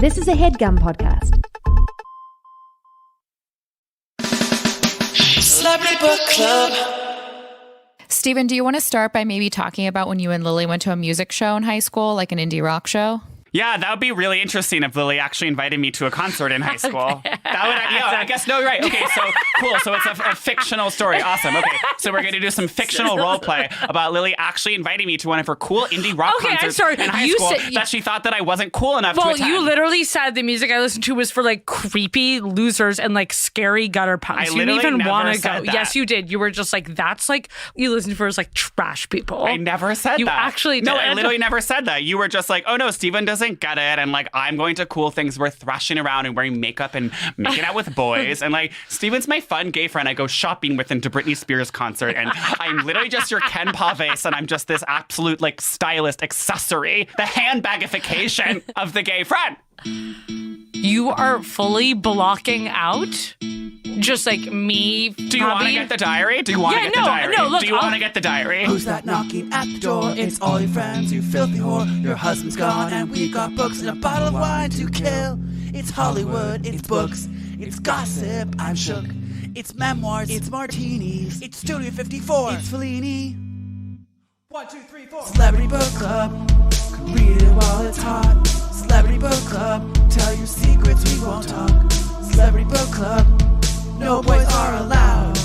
This is a HeadGum podcast. Celebrity Book Club. Steven, do you want to start by maybe talking about when you and Lily went to a music show in high school, like an indie rock show? Yeah, that would be really interesting if Lily actually invited me to a concert in high school. That would, yeah, I guess, no, you're right. Okay, so cool. So it's a fictional story. Awesome. Okay, so we're going to do some fictional role play about Lily actually inviting me to one of her cool indie rock concerts in high school that she thought that I wasn't cool enough to attend. Well, you literally said the music I listened to was for like creepy losers and like scary gutter punks. I literally you didn't even never want to said go. that. Yes, you did. You were just like, that's like, you listened for is like trash people. I never said you that. You actually did. No, I literally never said that. You were just like, oh no, Steven doesn't get it. And like, I'm going to cool things. We're thrashing around and wearing makeup and making out with boys. And like, Steven's my fun gay friend I go shopping with into Britney Spears concert. And I'm literally just your Ken Pavese and I'm just this absolute like stylist accessory, the handbagification of the gay friend. You are fully blocking out just like me. Do you want to get the diary? Do you want to get the diary? No, look, do you want to get the diary? Who's that knocking at the door? It's all your friends, you filthy whore. Your husband's gone and we got books and a bottle of wine to kill. It's Hollywood, it's books, it's gossip, I'm shook. It's memoirs, it's martinis, it's Studio 54, it's Fellini. 1, 2, 3, 4. Celebrity Book Club, can read it while it's hot. Celebrity Book Club, tell your secrets, we won't talk. Celebrity Book Club, no boys are allowed.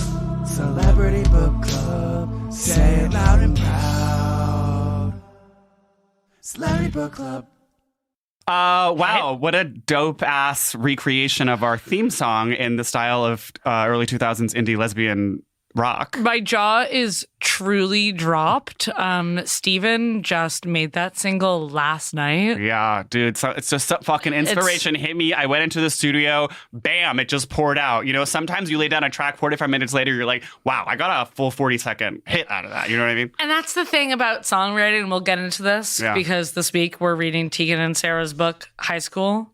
Celebrity Book Club, say it loud and proud. Celebrity Book Club. Wow, what a dope-ass recreation of our theme song in the style of early 2000s indie lesbian rock. My jaw is truly dropped. Steven just made that single last night. Yeah, dude. So it's just fucking inspiration hit me. I went into the studio. Bam, it just poured out. You know, sometimes you lay down a track 45 minutes later, you're like, wow, I got a full 40-second hit out of that. You know what I mean? And that's the thing about songwriting, and we'll get into this because this week we're reading Tegan and Sara's book, High School.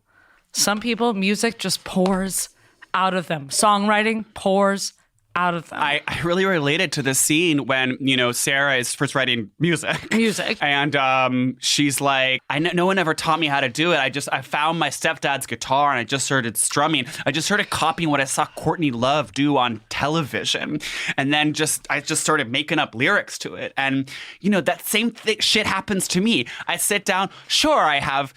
Some people, music just pours out of them. Songwriting pours out of them. I really related to this scene when, you know, Sara is first writing music. And she's like, no one ever taught me how to do it. I found my stepdad's guitar and I just started strumming. I just started copying what I saw Courtney Love do on television. And then I just started making up lyrics to it. And, you know, that same shit happens to me. I sit down, sure, I have,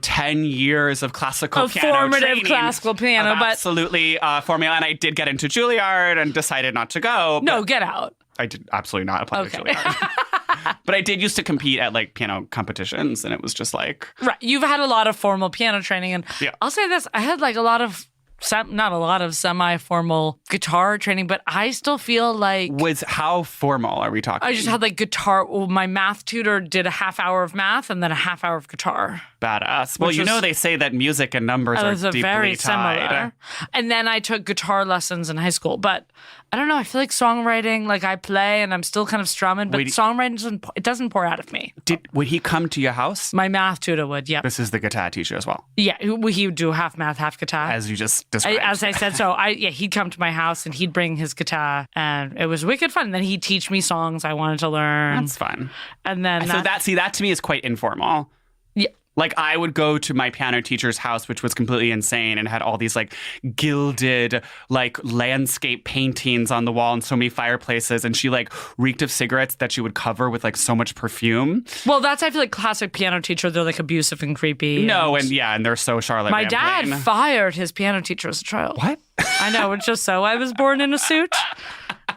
10 years of classical piano formative training. classical piano, but absolutely formula. And I did get into Juilliard and decided not to go. No, get out. I did absolutely not apply to Juilliard. But I did used to compete at like piano competitions, and it was just like... Right. You've had a lot of formal piano training, and I'll say this, I had like not a lot of semi-formal guitar training, but I still feel like... How formal are we talking? I just had like guitar. Well, my math tutor did a half hour of math and then a half hour of guitar. Badass. Well, they say that music and numbers are deeply very tied. Similar. And then I took guitar lessons in high school, but I don't know. I feel like songwriting, like I play and I'm still kind of strumming, but songwriting doesn't pour out of me. Would he come to your house? My math tutor would, yeah. This is the guitar teacher as well. Yeah, he would do half math, half guitar. As you just described. As I said, so he'd come to my house and he'd bring his guitar and it was wicked fun. And then he'd teach me songs I wanted to learn. That's fun. And then that to me is quite informal. Yeah. Like, I would go to my piano teacher's house, which was completely insane and had all these, like, gilded, like, landscape paintings on the wall and so many fireplaces. And she, like, reeked of cigarettes that she would cover with, like, so much perfume. Well, that's, I feel like, classic piano teacher. They're, like, abusive and creepy. No, and they're so Charlotte My Van dad Plain. fired his piano teacher as a child. What? I know, it's just so I was born in a suit.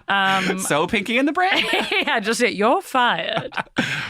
So Pinky in the Brain? Yeah, you're fired.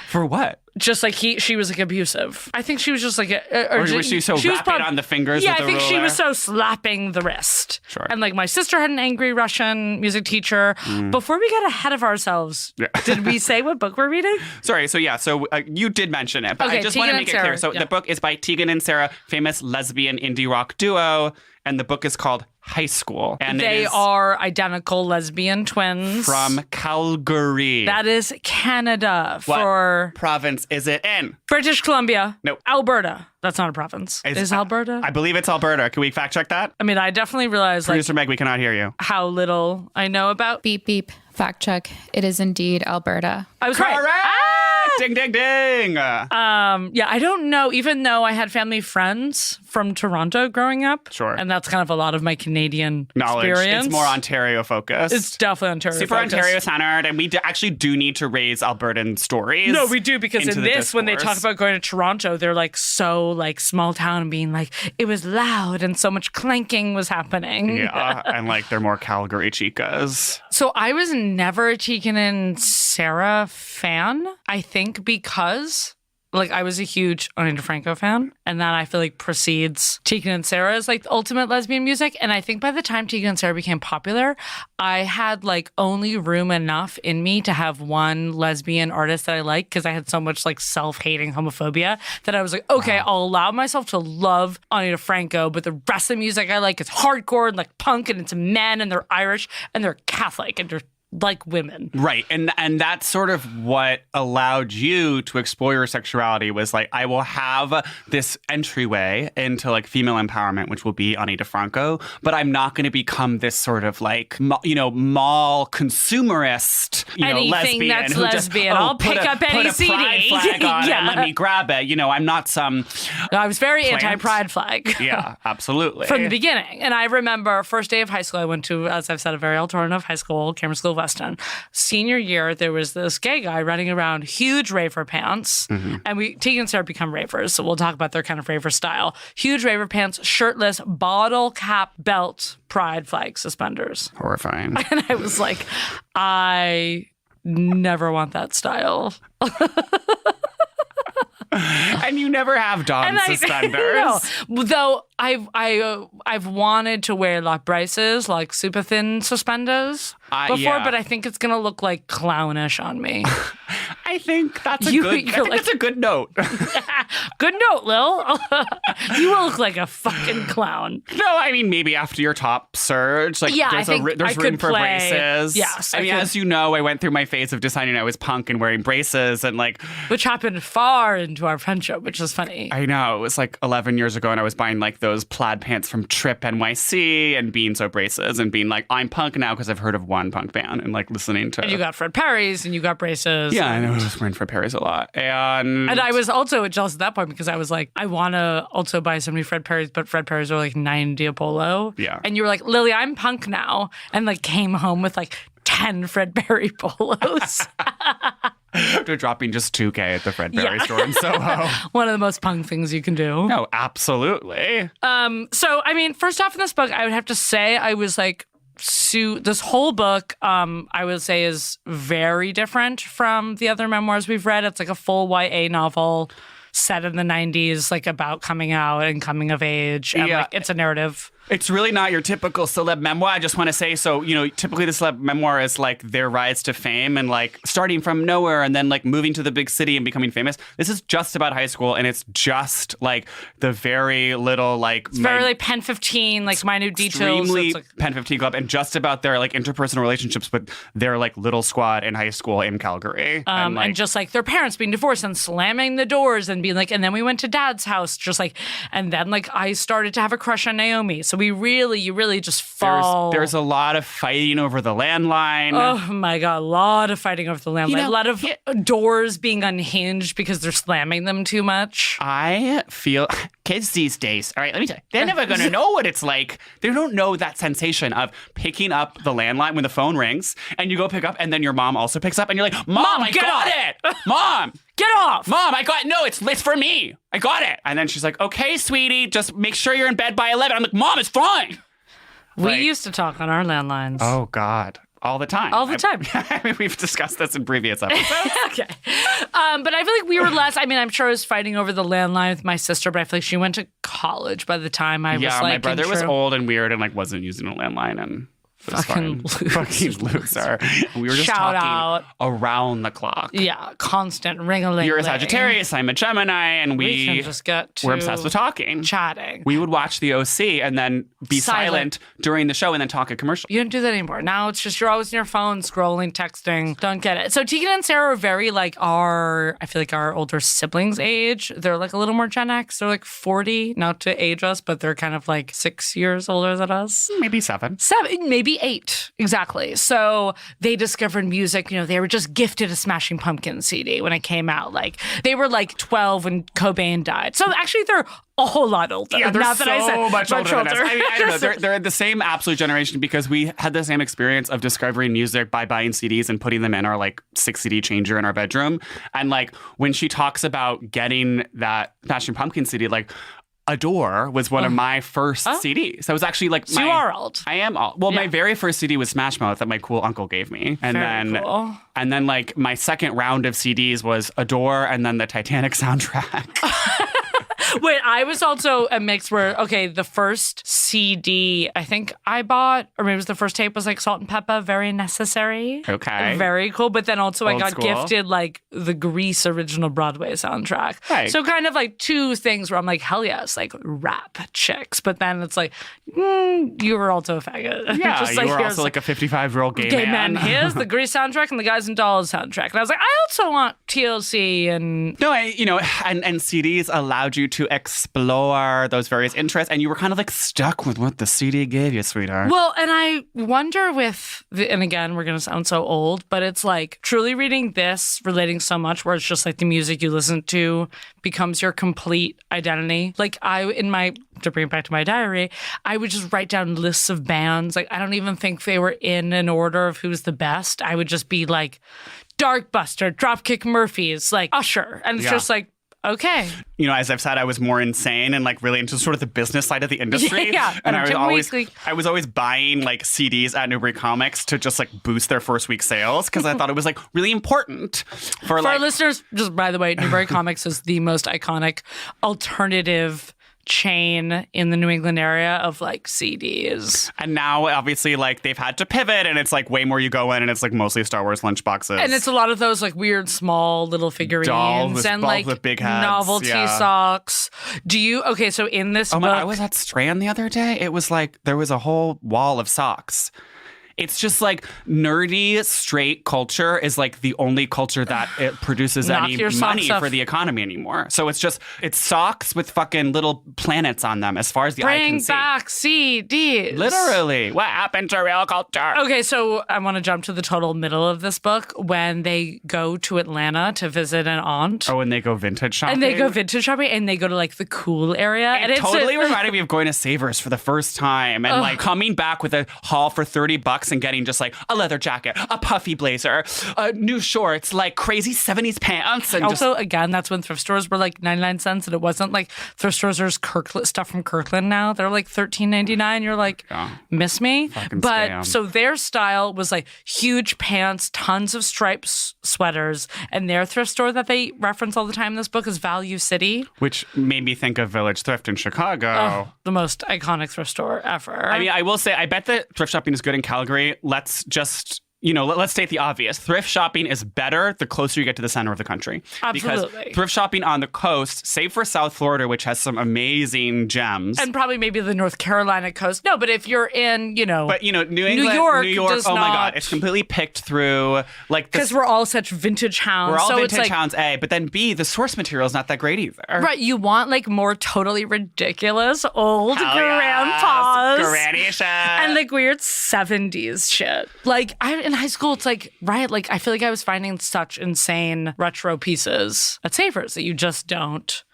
For what? Just like she was like abusive. I think she was just like, or was she so rapid on the fingers? Yeah, with I think ruler? she was so slapping the wrist. Sure. And like my sister had an angry Russian music teacher. Before we get ahead of ourselves, did we say what book we're reading? Sorry. So you did mention it, but I just want to make it clear. So the book is by Tegan and Sara, famous lesbian indie rock duo, and the book is called High School. And they are identical lesbian twins. From Calgary. That is Canada. What province is it in? British Columbia. No. Alberta. That's not a province. Is Alberta? I believe it's Alberta. Can we fact check that? I mean, I definitely realized Producer Meg, we cannot hear you. How little I know about. Beep, beep. Fact check. It is indeed Alberta. I was correct. right. Ding, ding, ding. Yeah, I don't know. Even though I had family friends from Toronto growing up. Sure. And that's kind of a lot of my Canadian knowledge. Experience. It's more Ontario focused. It's definitely Ontario Super focused. Ontario centered. And we actually do need to raise Albertan stories. No, we do, because in this, when they talk about going to Toronto, they're like so like small town and being like, it was loud and so much clanking was happening. Yeah, and like they're more Calgary chicas. So I was never a Tegan and Sara fan, I think because like I was a huge Ani DeFranco fan, and that I feel like precedes Tegan and Sara as like the ultimate lesbian music. And I think by the time Tegan and Sara became popular, I had like only room enough in me to have one lesbian artist that I liked, because I had so much like self-hating homophobia that I was like, okay, I'll allow myself to love Ani DeFranco, but the rest of the music I like is hardcore and like punk, and it's men and they're Irish and they're Catholic and they're like women. Right. And that's sort of what allowed you to explore your sexuality, was like, I will have this entryway into like female empowerment, which will be Ani DeFranco, but I'm not going to become this sort of like, mall consumerist, anything lesbian. That's who lesbian. Just, I'll pick up any put a CD. pride flag on and let me grab it. I'm not some... I was very plant. anti-pride flag. Yeah, absolutely. From the beginning. And I remember first day of high school, I went to, as I've said, a very alternative high school, Cameron School of Weston. Senior year, there was this gay guy running around, huge raver pants. Mm-hmm. And Tegan and Sara become ravers, so we'll talk about their kind of raver style. Huge raver pants, shirtless, bottle cap belt, pride flag suspenders. Horrifying. And I was like, I never want that style. And you never have donned suspenders. No, though I've wanted to wear like braces, like super thin suspenders before, yeah. but I think it's gonna look like clownish on me. I think that's that's a good note. Good note, Lil. You will look like a fucking clown. No, I mean, maybe after your top surge, like there's room for braces. Yes, I mean, as you know, I went through my phase of deciding I was punk and wearing braces, and like, which happened far into our friendship, which is funny. I know, it was like 11 years ago, and I was buying like those plaid pants from Trip NYC and being so braces and being like, I'm punk now because I've heard of one punk band, and like listening to. And you got Fred Perry's and you got braces. Yeah, I know. I was wearing Fred Perry's a lot, and I was also jealous at that point because I was like, I want to also buy so many Fred Perry's, but Fred Perry's are like $90 a polo. Yeah, and you were like, Lily, I'm punk now, and like came home with like 10 Fred Perry polos. After dropping just $2,000 at the Fred Perry store in Soho. One of the most punk things you can do. No, absolutely. So, I mean, first off in this book, I would have to say I was like, this whole book, I would say, is very different from the other memoirs we've read. It's like a full YA novel set in the 90s, like about coming out and coming of age. And like, it's a narrative. It's really not your typical celeb memoir. I just want to say, so, typically the celeb memoir is like their rise to fame and like starting from nowhere and then like moving to the big city and becoming famous. This is just about high school, and it's just like the very little like... It's very like Pen 15, like minute details. Extremely like, Pen 15 Club, and just about their like interpersonal relationships with their like little squad in high school in Calgary. And just like their parents being divorced and slamming the doors and being like, and then we went to Dad's house, just like, and then like I started to have a crush on Naomi. So you really just fall. There's a lot of fighting over the landline. Oh my God, a lot of fighting over the landline. A lot of doors being unhinged because they're slamming them too much. I feel kids these days, all right, let me tell you, they're never going to know what it's like. They don't know that sensation of picking up the landline when the phone rings and you go pick up and then your mom also picks up and you're like, Mom, I got it. Mom. Get off! Mom, it's for me. I got it. And then she's like, okay, sweetie, just make sure you're in bed by 11. I'm like, Mom, it's fine. We used to talk on our landlines. Oh, God. All the time. All the time. I mean, we've discussed this in previous episodes. Okay. But I feel like we were less, I'm sure I was fighting over the landline with my sister, but I feel like she went to college by the time I was like... Yeah, my brother was old and weird and like wasn't using a landline, and... Fucking loser. We were just Shout talking out. Around the clock. Yeah, constant ring-a-ling. You're a Sagittarius, I'm a Gemini, and we can just get to we're obsessed with talking. Chatting. We would watch the OC and then be silent during the show and then talk a commercial. You don't do that anymore. Now it's just you're always in your phone, scrolling, texting. Don't get it. So Tegan and Sara are very like I feel like our older siblings' age. They're like a little more Gen X. They're like 40, not to age us, but they're kind of like 6 years older than us. Maybe 7. 7, maybe 98, exactly. So they discovered music. They were just gifted a Smashing Pumpkins CD when it came out. Like, they were like 12 when Cobain died. So actually, they're a whole lot older. Yeah, they're Not that I said so much older than us. I mean, I don't know. So- They're the same absolute generation because we had the same experience of discovering music by buying CDs and putting them in our like 6 CD changer in our bedroom. And like when she talks about getting that Smashing Pumpkins CD, like Adore was one of my first CDs. That was actually like So you are old. I am old. Well, my very first CD was Smash Mouth that my cool uncle gave me. And Very cool. And then like my second round of CDs was Adore and then the Titanic soundtrack. Wait, I was also a mix where, okay, the first CD I think I bought, or maybe it was the first tape, was like Salt and Pepper, Very Necessary. Okay. Very cool. But then also Old I got school. gifted like the Grease original Broadway soundtrack. Right. So kind of like two things where I'm like, hell yes, like rap chicks. But then it's like, you were also a faggot. Yeah, Just you like, were here's also like a 55-year-old gay man. Here's the Grease soundtrack and the Guys and Dolls soundtrack. And I was like, I also want TLC and... No, and CDs allowed you to explore those various interests, and you were kind of like stuck with what the CD gave you, sweetheart. Well, and I wonder and again, we're going to sound so old, but it's like truly reading this, relating so much where it's just like the music you listen to becomes your complete identity. Like to bring it back to my diary, I would just write down lists of bands. Like, I don't even think they were in an order of who's the best. I would just be like, Darkbuster, Dropkick Murphys, like Usher. And it's just like, okay. As I've said, I was more insane and like really into sort of the business side of the industry. Yeah. And I was always buying like CDs at Newbury Comics to just like boost their first week sales because I thought it was like really important for our listeners. Just by the way, Newbury Comics is the most iconic alternative chain in the New England area of like CDs. And now obviously like they've had to pivot and it's like way more you go in and it's like mostly Star Wars lunchboxes. And it's a lot of those like weird small little figurines dolls and with like big heads. novelty socks. So in this book, I was at Strand the other day. It was like there was a whole wall of socks. It's just like nerdy, straight culture is like the only culture that it produces any money for the economy anymore. So it's socks with fucking little planets on them as far as the eye can see. Bring back CDs. Literally. What happened to real culture? Okay, so I want to jump to the total middle of this book when they go to Atlanta to visit an aunt. Oh, and they go vintage shopping? And they go to like the cool area. It totally reminded me of going to Savers for the first time and like coming back with a haul for $30 and getting just like a leather jacket, a puffy blazer, new shorts, like crazy 70s pants. And also, again, that's when thrift stores were like 99 cents and it wasn't like thrift stores. There's stuff from Kirkland now. They're like $13.99. You're like, miss me? Fucking but scam. So their style was like huge pants, tons of stripes, sweaters, and their thrift store that they reference all the time in this book is Value City. Which made me think of Village Thrift in Chicago. The most iconic thrift store ever. I mean, I will say, I bet that thrift shopping is good in Calgary. Let's just, let's state the obvious. Thrift shopping is better the closer you get to the center of the country. Absolutely. Because thrift shopping on the coast, save for South Florida, which has some amazing gems. And probably maybe the North Carolina coast. No, but if you're in, But, New England, New York, does oh my not... God, it's completely picked through, like... Because we're all such vintage hounds. We're all so vintage it's like, hounds, A, but then B, the source material is not that great either. Right, you want like more totally ridiculous old Hell grandpas. Yes, granny shit. And like weird 70s shit. Like in high school, it's like, right, like I feel like I was finding such insane retro pieces at Savers that you just don't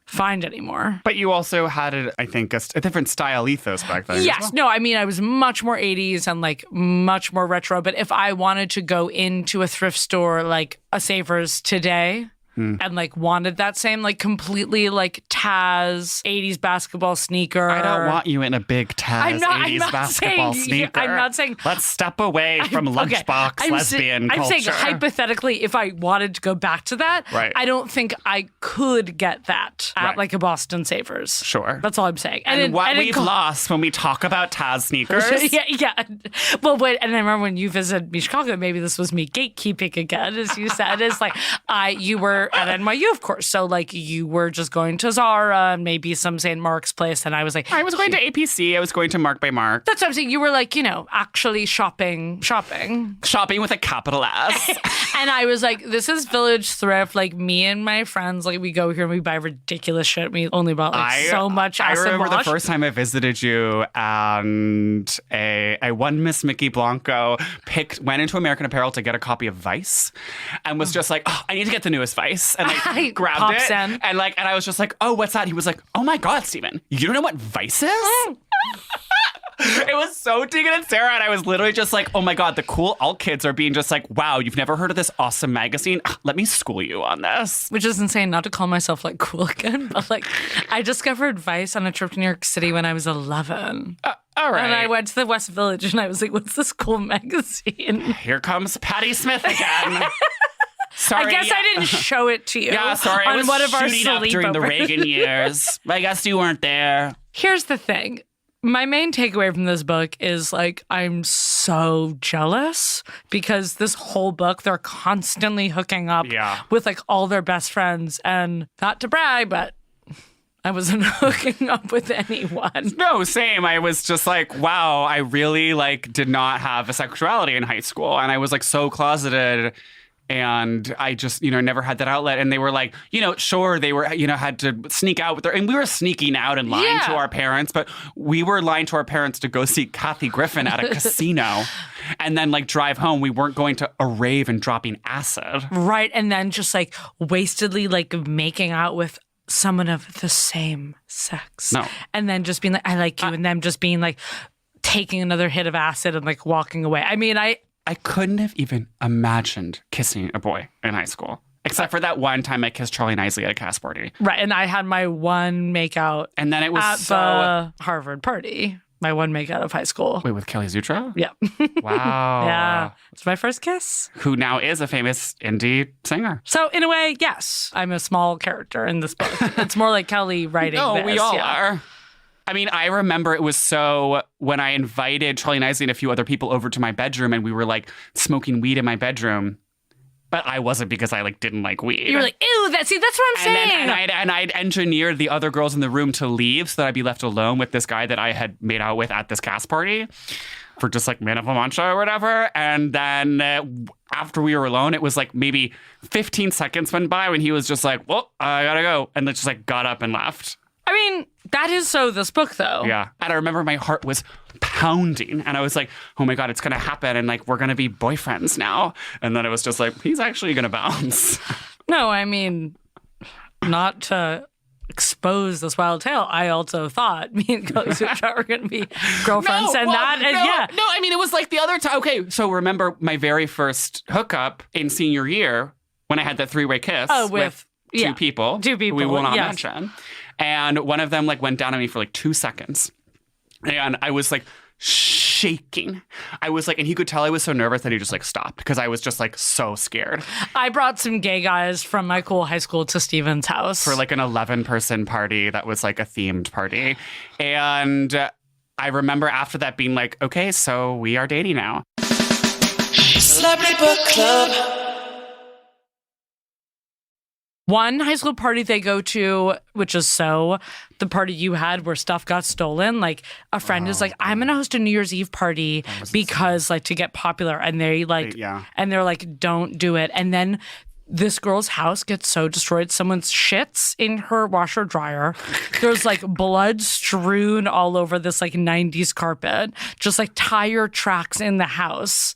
find anymore. But you also had, I think, a different style ethos back then. Yes. As well. No, I mean, I was much more 80s and like much more retro. But if I wanted to go into a thrift store like a Savers today, and like wanted that same like completely like Taz 80s basketball sneaker. I don't want you in a big Taz 80s basketball sneaker. I'm not saying. Let's step away from lunchbox lesbian culture. I'm saying hypothetically, if I wanted to go back to that, right. I don't think I could get that at like a Boston Savers. Sure. That's all I'm saying. And what we've lost when we talk about Taz sneakers. yeah. Well, and I remember when you visited me in Chicago, maybe this was me gatekeeping again, as you said, is like you were were at NYU, of course. So like you were just going to Zara and maybe some St. Mark's place. And I was like, I was going to APC. I was going to Mark by Mark. That's what I'm saying. You were like, actually shopping. Shopping with a capital S. And I was like, this is Village Thrift. Like me and my friends, like we go here and we buy ridiculous shit. We only bought so much acid I remember wash. the first time I visited you, and a one Miss Mickey Blanco went into American Apparel to get a copy of Vice, and was just like, I need to get the newest Vice, and like grabbed it, and I was just like, oh, what's that? He was like, oh my God, Steven, you don't know what Vice is? It was so Tegan and Sara, and I was literally just like, oh my God, the cool alt kids are being just like, wow, you've never heard of this awesome magazine? Let me school you on this. Which is insane, not to call myself like cool again, but like I discovered Vice on a trip to New York City when I was 11. All right. And I went to the West Village and I was like, what's this cool magazine? Here comes Patti Smith again. Sorry, I guess I didn't show it to you. Yeah, sorry. I was one of our shooting up during the Reagan years. I guess you weren't there. Here's the thing. My main takeaway from this book is like, I'm so jealous because this whole book, they're constantly hooking up with like all their best friends. And not to brag, but I wasn't hooking up with anyone. No, same. I was just like, wow, I really like did not have a sexuality in high school. And I was like so closeted. And I just, never had that outlet. And they were like, sure, they were, had to sneak out with and we were sneaking out and lying to our parents, but we were lying to our parents to go see Kathy Griffin at a casino and then like drive home. We weren't going to a rave and dropping acid. Right. And then just like wastedly like making out with someone of the same sex. No. And then just being like, I like you. And them just being like taking another hit of acid and like walking away. I mean, I couldn't have even imagined kissing a boy in high school, except for that one time I kissed Charlie Nicely at a cast party. Right, and I had my one makeout and then it was at the Harvard party. My one makeout of high school. Wait, with Kelly Zutra? Yeah. Wow. Yeah. It's my first kiss. Who now is a famous indie singer. So in a way, yes, I'm a small character in this book. It's more like Kelly writing this. We all are. I mean, I remember it was when I invited Charlie Nicely and a few other people over to my bedroom and we were like smoking weed in my bedroom. But I wasn't because I like didn't like weed. You were like, ew, that's what I'm saying. And I'd engineered the other girls in the room to leave so that I'd be left alone with this guy that I had made out with at this cast party for just like minute of a mancha or whatever. And then after we were alone, it was like maybe 15 seconds went by when he was just like, well, I gotta go. And then just like got up and left. I mean, that is so this book, though. Yeah. And I remember my heart was pounding. And I was like, oh, my God, it's going to happen. And like, we're going to be boyfriends now. And then it was just like, he's actually going to bounce. No, I mean, not to expose this wild tale, I also thought me and Kelly Zutra were going to be girlfriends. No, I mean, it was like the other time. Okay, so remember my very first hookup in senior year when I had that three-way kiss with two people. Who we will not mention. And one of them like went down on me for like 2 seconds. And I was like shaking. I was like, and he could tell I was so nervous that he just like stopped because I was just like so scared. I brought some gay guys from my cool high school to Steven's house. For like an 11-person party that was like a themed party. And I remember after that being like, okay, so we are dating now. Celebrity Book Club. One high school party they go to, which is the party you had where stuff got stolen. Like a friend is like, I'm going to host a New Year's Eve party because like to get popular. And they like, and they're like, don't do it. And then this girl's house gets so destroyed. Someone's shits in her washer dryer. There's like blood strewn all over this like 90s carpet, just like tire tracks in the house.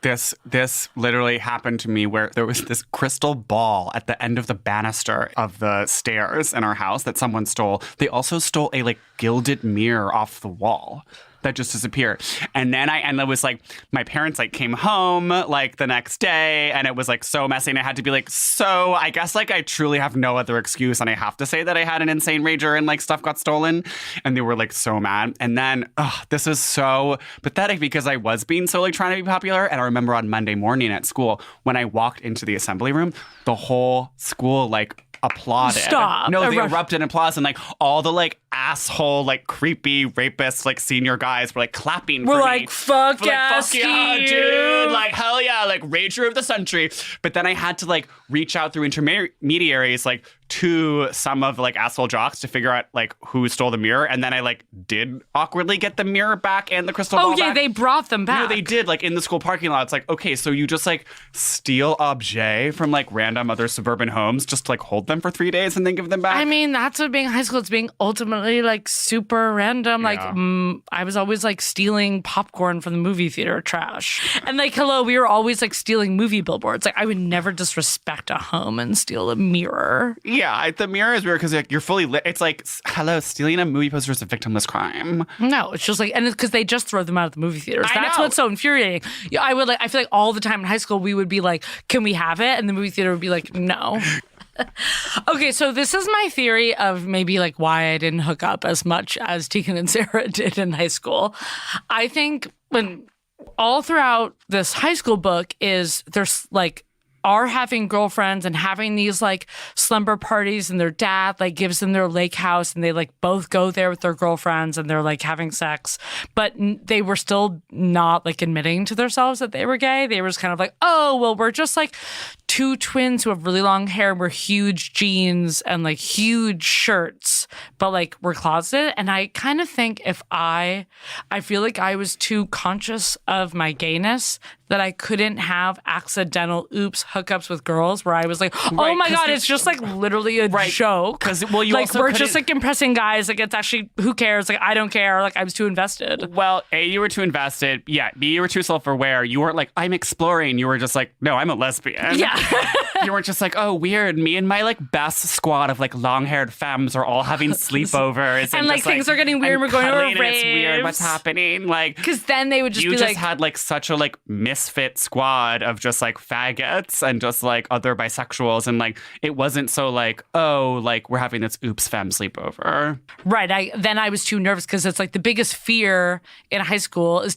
This literally happened to me where there was this crystal ball at the end of the banister of the stairs in our house that someone stole. They also stole a like gilded mirror off the wall that just disappeared. And then it was like my parents like came home like the next day and it was like so messy and I had to be like, so I guess like I truly have no other excuse and I have to say that I had an insane rager and like stuff got stolen. And they were like so mad. And then this is so pathetic because I was being so like trying to be popular. And I remember on Monday morning at school when I walked into the assembly room, the whole school like applauded. Stop. No, they erupted in applause, and like all the like asshole, like creepy rapist, like senior guys were like clapping. We're for like, me. fuck We're yeah, like, fuck yeah, Steve. dude! Like hell yeah, like rager of the century. But then I had to like reach out through intermediaries, like to some of like asshole jocks to figure out like who stole the mirror, and then I like did awkwardly get the mirror back and the crystal ball. Oh yeah, back. they brought them back. No, they did, like in the school parking lot. It's like, okay, so you just like steal objets from like random other suburban homes just to like hold them for 3 days and then give them back. I mean, that's what being high school. It's being ultimately like super random. Yeah. Like I was always like stealing popcorn from the movie theater trash. And like, hello, we were always like stealing movie billboards. Like I would never disrespect a home and steal a mirror. Yeah, the mirror is weird because like, you're fully lit. It's like, hello, stealing a movie poster is a victimless crime. No, it's just like, and it's because they just throw them out of the movie theaters. I That's know. what's so infuriating. Yeah, I feel like all the time in high school, we would be like, can we have it? And the movie theater would be like, no. Okay, so this is my theory of maybe like why I didn't hook up as much as Tegan and Sara did in high school. I think when all throughout this high school book is there's like are having girlfriends and having these like slumber parties, and their dad like gives them their lake house, and they like both go there with their girlfriends and they're like having sex, but they were still not like admitting to themselves that they were gay. They were just kind of like, oh, well, we're just like two twins who have really long hair, we're huge jeans and like huge shirts, but like we're closeted. And I kind of think I feel like I was too conscious of my gayness that I couldn't have accidental hookups with girls where I was like, oh Right, my 'cause God, you- it's just like literally a joke. Because well, you like also we're just couldn't- like impressing guys. Like it's actually, who cares? Like I don't care. Like I was too invested. Well, A, you were too invested. Yeah. B, you were too self-aware. You weren't like, I'm exploring. You were just like, no, I'm a lesbian. Yeah. You weren't just like, oh, weird. Me and my like best squad of like long-haired femmes are all having sleepovers. And, like, just, things are getting weird. and We're going to cuddling, and raves. It's weird. What's happening? Like, Because then they would just you be just like, had like such a like misfit squad of just like faggots and just like other bisexuals, and like it wasn't so like, oh, like we're having this oops femme sleepover. right. I was too nervous because it's like the biggest fear in high school is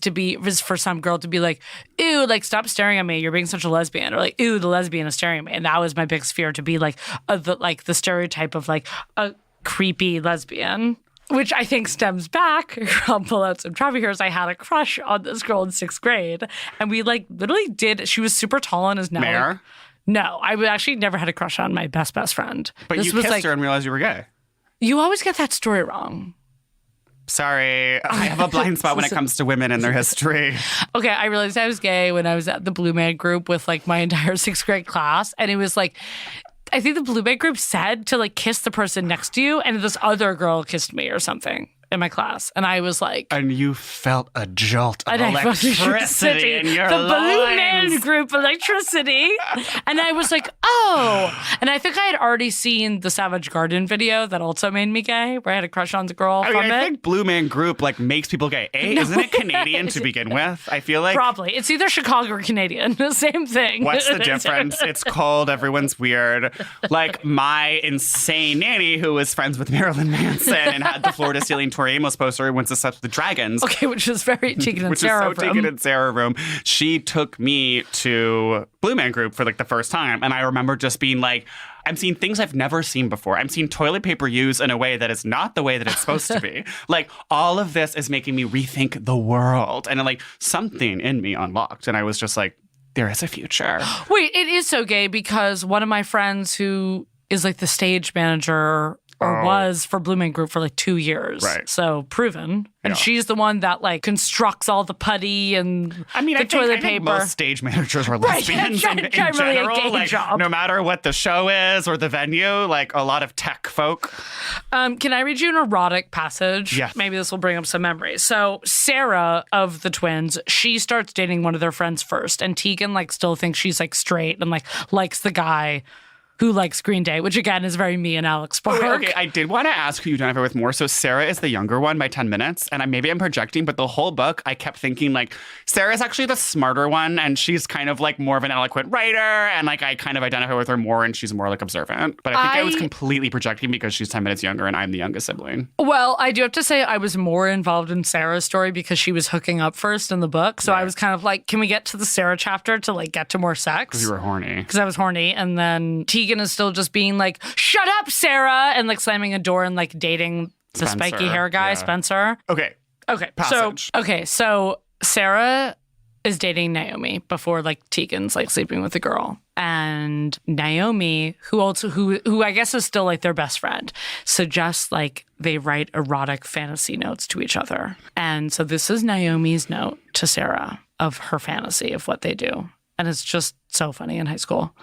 for some girl to be like, ew, like stop staring at me, you're being such a lesbian, or like, ew, the lesbian is staring at me. And that was my biggest fear, to be like the stereotype of like a creepy lesbian. Which I think stems back, I'll pull out some trivia here, is I had a crush on this girl in 6th grade. And we like literally did, she was super tall and is now. Mare? Like, no, I actually never had a crush on my best friend. But This you was kissed like, her and realized you were gay. You always get that story wrong. Sorry, I have a blind spot when it comes to women and their history. Okay, I realized I was gay when I was at the Blue Man Group with like my entire 6th grade class. And it was like, I think the Blue Man Group said to like kiss the person next to you, and this other girl kissed me or something in my class. And I was like... And you felt a jolt of And I felt electricity in your the loins. Blue Man Group electricity. And I was like, oh. And I think I had already seen the Savage Garden video that also made me gay, where I had a crush on the girl I from mean, it. I think Blue Man Group like makes people gay. Isn't it Canadian to begin with? I feel like... Probably. It's either Chicago or Canadian. The same thing. What's the difference? It's cold. Everyone's weird. Like my insane nanny who was friends with Marilyn Manson and had the floor to ceiling Tori Amos poster and went to Steps with the Dragons. Okay, which is very Tegan and Which Sara is so Tegan and Sara room. She took me to Blue Man Group for like the first time. And I remember just being like, I'm seeing things I've never seen before. I'm seeing toilet paper used in a way that is not the way that it's supposed to be. Like all of this is making me rethink the world. And like something in me unlocked. And I was just like, there is a future. Wait, it is so gay because one of my friends who is like the stage manager or was for Blue Man Group for like 2 years. Right. So proven. And Yeah. she's the one that like constructs all the putty and I mean, the toilet I think paper. most stage managers are Right, lesbians in generally a general. gay Like, job. no matter what the show is or the venue, like a lot of tech folk. Can I read you an erotic passage? Yes. Maybe this will bring up some memories. So Sarah of the twins, she starts dating one of their friends first, and Tegan like still thinks she's like straight and like likes the guy who likes Green Day, which again is very me and Alex Spark. Okay, I did want to ask who you identify with more. So Sarah is the younger one by 10 minutes, and maybe I'm projecting, but the whole book I kept thinking like Sarah's actually the smarter one, and she's kind of like more of an eloquent writer, and like I kind of identify with her more, and she's more like observant. But I think I was completely projecting because she's 10 minutes younger, and I'm the youngest sibling. Well, I do have to say I was more involved in Sarah's story because she was hooking up first in the book. So I was kind of like, can we get to the Sarah chapter to like get to more sex? Because you were horny. Because I was horny. And then Tegan Tegan is still just being like, shut up, Sarah, and like slamming a door and like dating the spiky hair guy, Spencer. Okay. Passage. So Sarah is dating Naomi before like Tegan's like sleeping with the girl. And Naomi, who I guess is still like their best friend, suggests like they write erotic fantasy notes to each other. And so this is Naomi's note to Sarah of her fantasy of what they do. And it's just so funny in high school.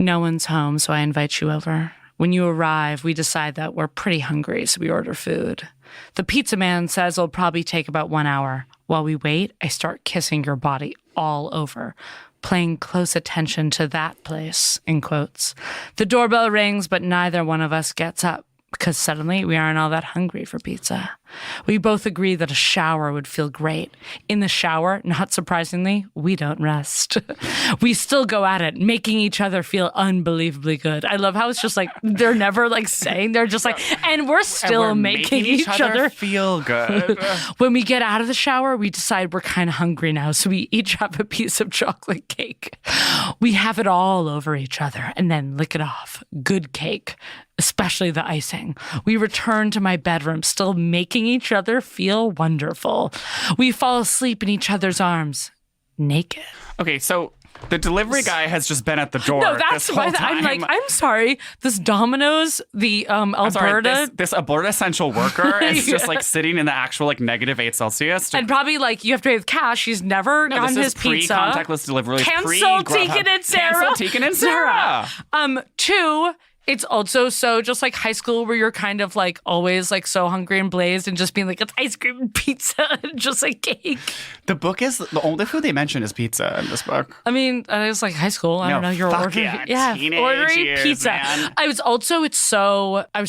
No one's home, so I invite you over. When you arrive, we decide that we're pretty hungry, so we order food. The pizza man says it'll probably take about 1 hour. While we wait, I start kissing your body all over, paying close attention to that place, in quotes. The doorbell rings, but neither one of us gets up because suddenly we aren't all that hungry for pizza. We both agree that a shower would feel great. In the shower, not surprisingly, we don't rest. We still go at it, making each other feel unbelievably good. I love how it's just like, they're never like saying, they're just like, and we're still making each other feel good. When we get out of the shower, we decide we're kind of hungry now, so we each have a piece of chocolate cake. We have it all over each other and then lick it off. Good cake, especially the icing. We return to my bedroom, still making each other feel wonderful. We fall asleep in each other's arms, naked. Okay, so the delivery guy has just been at the door. No, that's this why whole time. I'm like, I'm sorry. This Domino's, the Alberta. Sorry, this Alberta essential worker is just like sitting in the actual like -8 Celsius. And probably like you have to pay with cash. He's never gotten his pizza. Pre-contactless delivery. Cancel Tegan and Sara. Cancel Tegan and Sara. Two, it's also so just like high school where you're kind of like always like so hungry and blazed and just being like, it's ice cream and pizza and just like cake. The book is, the only food they mention is pizza in this book. I mean, it's like high school. I don't know. You're ordering, ordering years, pizza. Man. I was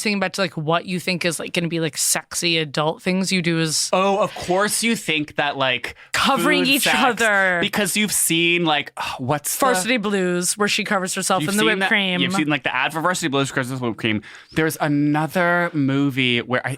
thinking back to like what you think is like going to be like sexy adult things you do is. Oh, of course you think that like covering food, each sex, other. Because you've seen like, what's Varsity Blues, where she covers herself in the whipped cream. You've seen like the ad for Varsity Blues, Christmas whipped cream. There's another movie where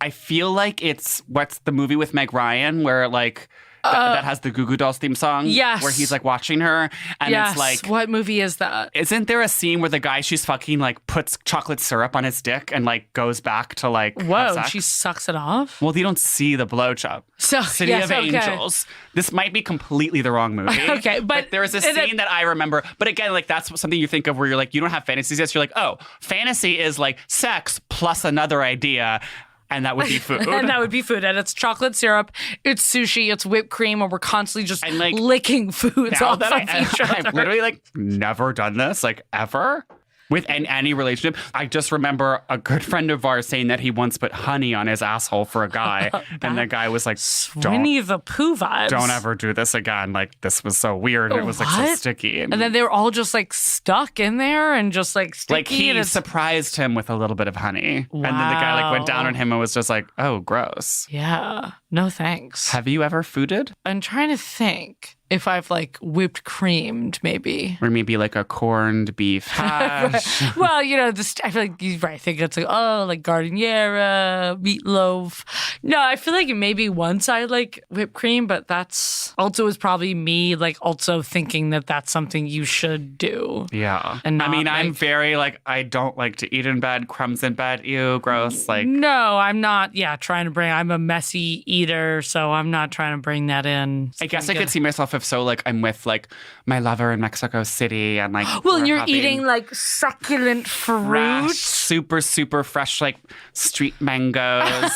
I feel like it's what's the movie with Meg Ryan where like that has the Goo Goo Dolls theme song. Yes. Where he's like watching her and it's like, what movie is that? Isn't there a scene where the guy she's fucking like puts chocolate syrup on his dick and like goes back to like whoa, she sucks it off? Well, you don't see the blowjob. So City of Angels. This might be completely the wrong movie. Okay, but there is a scene that I remember. But again, like that's something you think of where you're like, you don't have fantasies yet. So you're like, oh, fantasy is like sex plus another idea. And that would be food. And it's chocolate syrup, it's sushi, it's whipped cream, and we're constantly just like, licking foods off of each other. I've literally like never done this, like ever. With any relationship. I just remember a good friend of ours saying that he once put honey on his asshole for a guy. And the guy was like, Winnie the Pooh vibes. Don't ever do this again. Like, this was so weird. And it was like so sticky. And then they were all just like stuck in there and just like sticky. Like he surprised him with a little bit of honey. Wow. And then the guy like went down on him and was just like, oh, gross. Yeah. No thanks. Have you ever fooded? I'm trying to think. If I've like whipped creamed, maybe. Or maybe like a corned beef hash. Well, you know, I feel like you're right. I think it's like, oh, like gardeniera, meatloaf. No, I feel like maybe once I like whipped cream, but that's also is probably me like also thinking that that's something you should do. Yeah. And I mean, I'm very like, I don't like to eat in bed, crumbs in bed, ew, gross. Like, no, I'm not, trying to bring, I'm a messy eater, so I'm not trying to bring that in. I guess I could see myself if so like I'm with like my lover in Mexico City and like well, you're eating like succulent fruit, super fresh like street mangoes,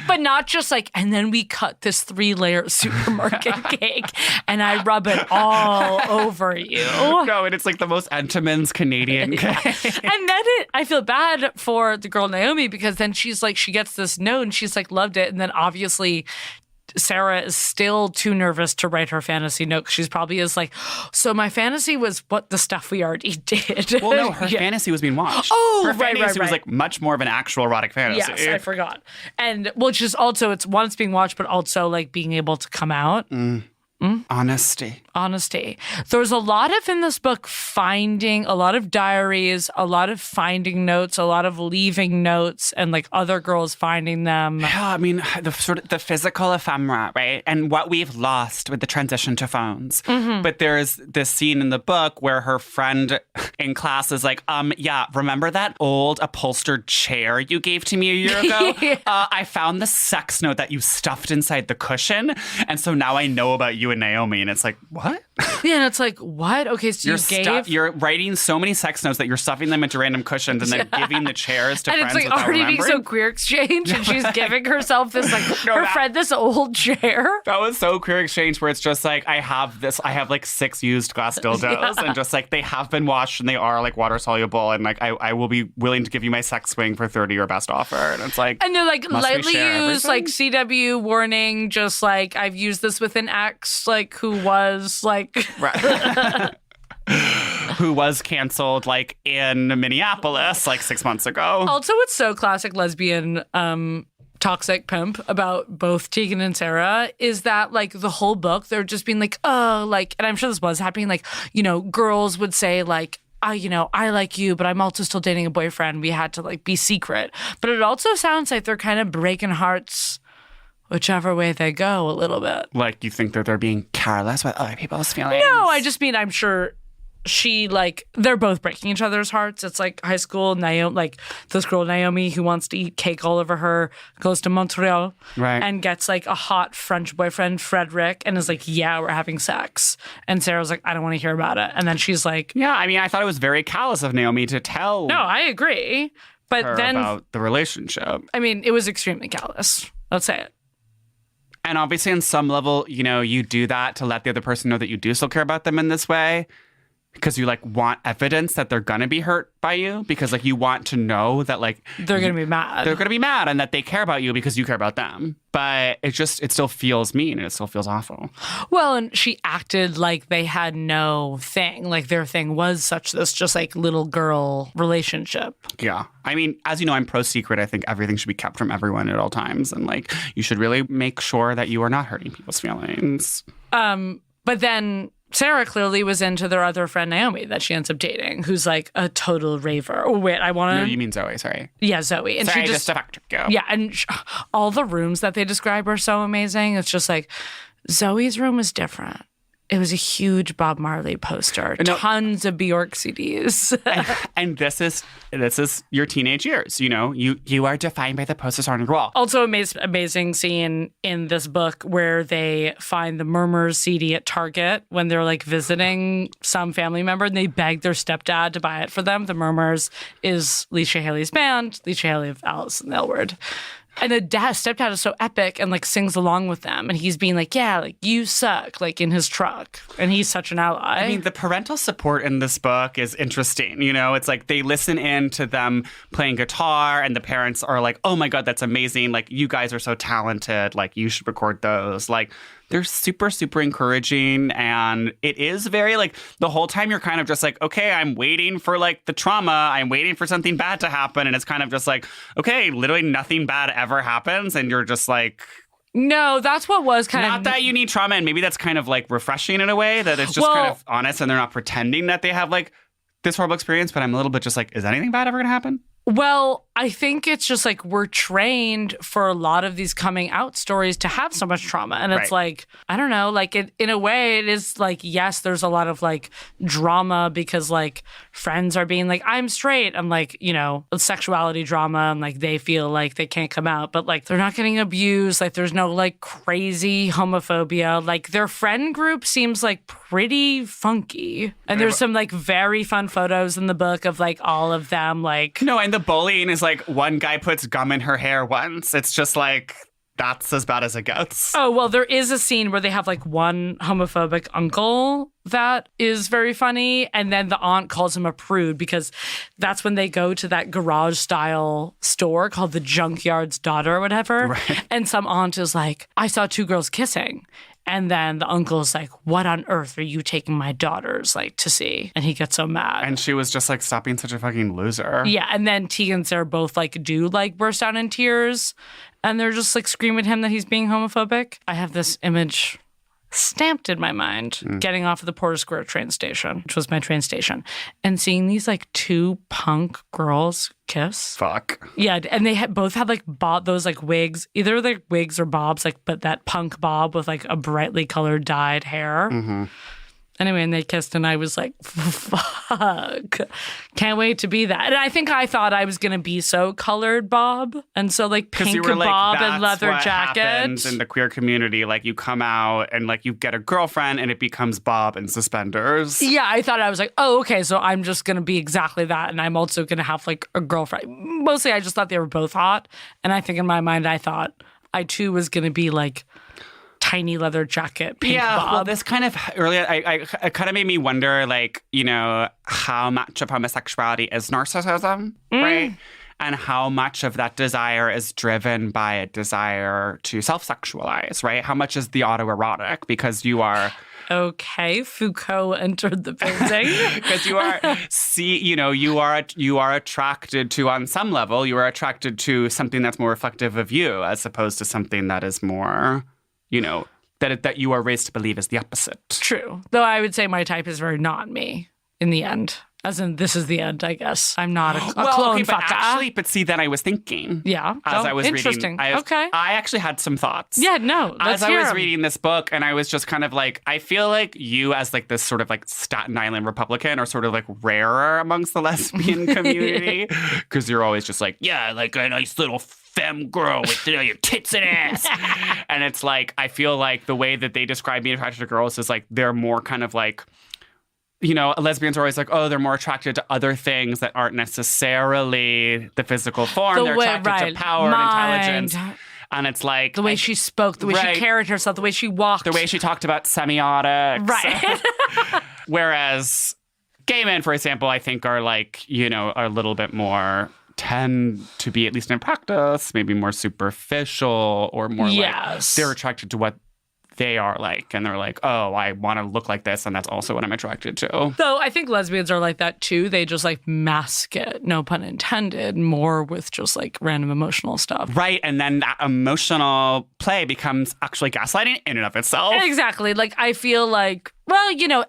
but not just like. And then we cut this 3-layer supermarket cake, and I rub it all over you. No, and it's like the most Entenmann's Canadian cake. And then I feel bad for the girl Naomi because then she's like she gets this note and she's like loved it, and then obviously Sarah is still too nervous to write her fantasy note. She's probably is like, so my fantasy was what the stuff we already did. Well, no, her fantasy was being watched. Oh, her fantasy was like much more of an actual erotic fantasy. Yes, I forgot. And which is also, it's one, it's being watched, but also like being able to come out. Honesty. Honesty. There's a lot of in this book finding a lot of diaries, a lot of finding notes, a lot of leaving notes, and like other girls finding them. Yeah, I mean, the physical ephemera, right? And what we've lost with the transition to phones. Mm-hmm. But there's this scene in the book where her friend in class is like, yeah, remember that old upholstered chair you gave to me a year ago? Yeah. I found the sex note that you stuffed inside the cushion. And so now I know about you and Naomi. And it's like, what? Yeah, and it's like, what? Okay, so you're writing so many sex notes that you're stuffing them into random cushions and then giving the chairs to friends. And it's like already being so queer exchange, and she's giving herself this friend this old chair. That was so queer exchange, where it's just like, I have like 6 used glass dildos, and just like they have been washed and they are like water soluble, and like I will be willing to give you my sex swing for $30 your best offer, and it's like, and they're like lightly used, like CW warning, just like I've used this with an ex, like who was like who was canceled like in Minneapolis like 6 months ago. Also, it's so classic lesbian toxic pimp about both Tegan and Sara is that like the whole book they're just being like, oh, like, and I'm sure this was happening, like, you know, girls would say like, I like you, but I'm also still dating a boyfriend. We had to like be secret. But it also sounds like they're kind of breaking hearts whichever way they go a little bit. Like, you think that they're being careless with other people's feelings? No, I just mean I'm sure she, like, they're both breaking each other's hearts. It's like high school, Naomi, like this girl Naomi who wants to eat cake all over her, goes to Montreal and gets like a hot French boyfriend, Frederick, and is like, yeah, we're having sex. And Sarah's like, I don't want to hear about it. And then she's like... Yeah, I mean, I thought it was very callous of Naomi to tell... No, I agree. But then... about the relationship. I mean, it was extremely callous. Let's say it. And obviously, on some level, you know, you do that to let the other person know that you do still care about them in this way. Because you, like, want evidence that they're going to be hurt by you. Because, like, you want to know that, like... They're going to be mad. They're going to be mad and that they care about you because you care about them. But it still feels mean and it still feels awful. Well, and she acted like they had no thing. Like, their thing was such this just, like, little girl relationship. Yeah. I mean, as you know, I'm pro-secret. I think everything should be kept from everyone at all times. And, like, you should really make sure that you are not hurting people's feelings. But then... Sara clearly was into their other friend, Naomi, that she ends up dating, who's like a total raver. Oh, wait, I want to... No, you mean Zoe, sorry. Yeah, Zoe. And sorry, she just a factor go. Yeah, and all the rooms that they describe are so amazing. It's just like, Zoe's room was different. It was a huge Bob Marley poster, tons of Bjork CDs. and this is your teenage years, you know? You are defined by the posters on your wall. Also, amazing scene in this book where they find the Murmurs CD at Target when they're like visiting some family member and they beg their stepdad to buy it for them. The Murmurs is Leisha Haley's band, Leisha Haley of Alice and the L-Word. And the stepdad is so epic and like sings along with them. And he's being like, yeah, like you suck, like in his truck. And he's such an ally. I mean, the parental support in this book is interesting. You know, it's like they listen in to them playing guitar and the parents are like, oh my God, that's amazing. Like, you guys are so talented. Like, you should record those. Like, they're super, super encouraging. And it is very like the whole time you're kind of just like, okay, I'm waiting for like the trauma. I'm waiting for something bad to happen. And it's kind of just like, okay, literally nothing bad ever happens. And you're just like... No, that's what was kind of... Not that you need trauma. And maybe that's kind of like refreshing in a way that it's just kind of honest and they're not pretending that they have like this horrible experience. But I'm a little bit just like, is anything bad ever going to happen? Well, I think it's just like we're trained for a lot of these coming out stories to have so much trauma. And it's like, I don't know, like in a way it is like, yes, there's a lot of like drama because like friends are being like, I'm straight. And like, you know, sexuality drama and like they feel like they can't come out, but like they're not getting abused. Like there's no like crazy homophobia. Like their friend group seems like pretty funky. And there's some like very fun photos in the book of like all of them like... No, and the bullying is like one guy puts gum in her hair once. It's just like, that's as bad as it gets. Oh, well, there is a scene where they have like one homophobic uncle that is very funny. And then the aunt calls him a prude because that's when they go to that garage style store called the Junkyard's Daughter or whatever. Right. And some aunt is like, I saw two girls kissing. And then the uncle's like, what on earth are you taking my daughters like to see? And he gets so mad. And she was just like, stop being such a fucking loser. Yeah. And then Tegan and Sara both like do like burst out in tears. And they're just like screaming at him that he's being homophobic. I have this image stamped in my mind getting off of the Porter Square train station, which was my train station, and seeing these like two punk girls kiss. Fuck. Yeah, and they both had like those like wigs, either like wigs or bobs, like but that punk bob with like a brightly colored dyed hair. Mm-hmm. Anyway, and they kissed, and I was like, fuck. Can't wait to be that. And I thought I was going to be so colored Bob. And so, like, pink Bob and leather jacket. Happens in the queer community. Like, you come out and, like, you get a girlfriend, and it becomes Bob and suspenders. Yeah, I thought I was like, oh, okay, so I'm just going to be exactly that. And I'm also going to have, like, a girlfriend. Mostly, I just thought they were both hot. And I think in my mind, I thought I, too, was going to be, like, tiny leather jacket, pink Bob. Well, this kind of earlier, it kind of made me wonder, like, you know, how much of homosexuality is narcissism, right? And how much of that desire is driven by a desire to self-sexualize, right? How much is the autoerotic? Because you are... Okay, Foucault entered the building. Because you are attracted to, on some level, you are attracted to something that's more reflective of you as opposed to something that is more... you know, that you are raised to believe is the opposite. True. Though I would say my type is very not me in the end. As in, this is the end, I guess. I'm not a clone fucker. But see, then I was thinking. Yeah. As I was interesting. reading. Okay. I actually had some thoughts. Yeah, no. As I was reading this book, and I was just kind of like, I feel like you as like this sort of like Staten Island Republican are sort of like rarer amongst the lesbian community. Because you're always just like, yeah, like a nice little femme girl with your tits and ass. And it's like, I feel like the way that they describe being attracted to girls is like, they're more kind of like, you know, lesbians are always like, oh, they're more attracted to other things that aren't necessarily the physical form. They're attracted to power and intelligence. And it's like... the way she spoke, the way she carried herself, the way she walked. The way she talked about semiotics. Right. Whereas gay men, for example, I think are like, you know, are a little bit more... tend to be, at least in practice, maybe more superficial or more like they're attracted to what they are like. And they're like, oh, I want to look like this. And that's also what I'm attracted to. Though I think lesbians are like that too. They just like mask it, no pun intended, more with just like random emotional stuff. Right. And then that emotional play becomes actually gaslighting in and of itself. Exactly. Like I feel like, well, you know,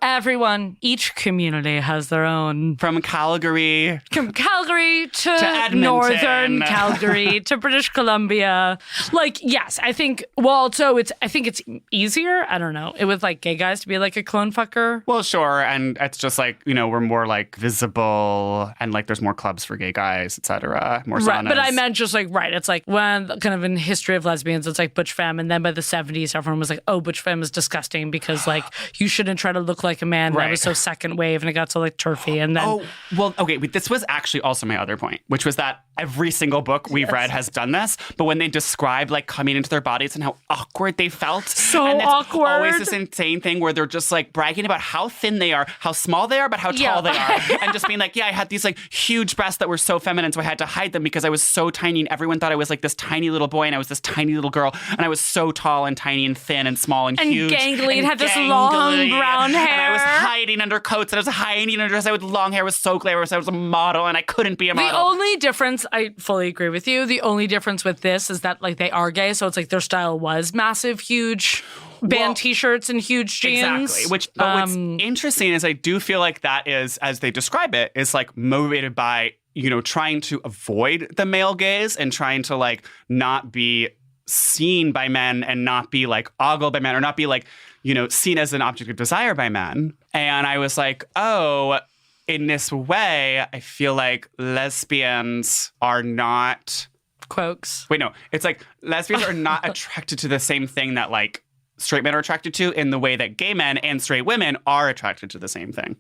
each community has their own. From Calgary to Edmonton. Northern Calgary to British Columbia. Like, yes, I think, well, so I think it's easier, I don't know, with like gay guys to be like a clone fucker. Well, sure. And it's just like, you know, we're more like visible and like there's more clubs for gay guys, etc. More saunas. Right, but I meant just like, right, it's like when kind of in history of lesbians, it's like butch femme. And then by the 70s, everyone was like, oh, butch femme is disgusting because like you shouldn't try to look like a man. Right. That was so second wave and it got so like turfy. And then... oh, well, okay, but this was actually also my other point, which was that every single book we've read has done this. But when they describe like coming into their bodies and how awkward they felt. So and it's awkward. Always this insane thing where they're just like bragging about how thin they are, how small they are, but how tall they are. And just being like, yeah, I had these like huge breasts that were so feminine, so I had to hide them because I was so tiny and everyone thought I was like this tiny little boy and I was this tiny little girl and I was so tall and tiny and thin and small and huge. Gangly and had this long brown hair. And I was hiding under coats and I was hiding under dress. I had long hair, was so glamorous. I was a model and I couldn't be a model. The only difference, I fully agree with you, the only difference with this is that like they are gay, so it's like their style was massive, huge band t-shirts and huge jeans. Exactly. What's interesting is I do feel like that is, as they describe it, is like motivated by, you know, trying to avoid the male gaze and trying to like not be seen by men and not be like ogled by men or not be like, you know, seen as an object of desire by men. And I was like, oh, in this way, I feel like lesbians are not... Quokes. Wait, no. It's like lesbians are not attracted to the same thing that like straight men are attracted to in the way that gay men and straight women are attracted to the same thing.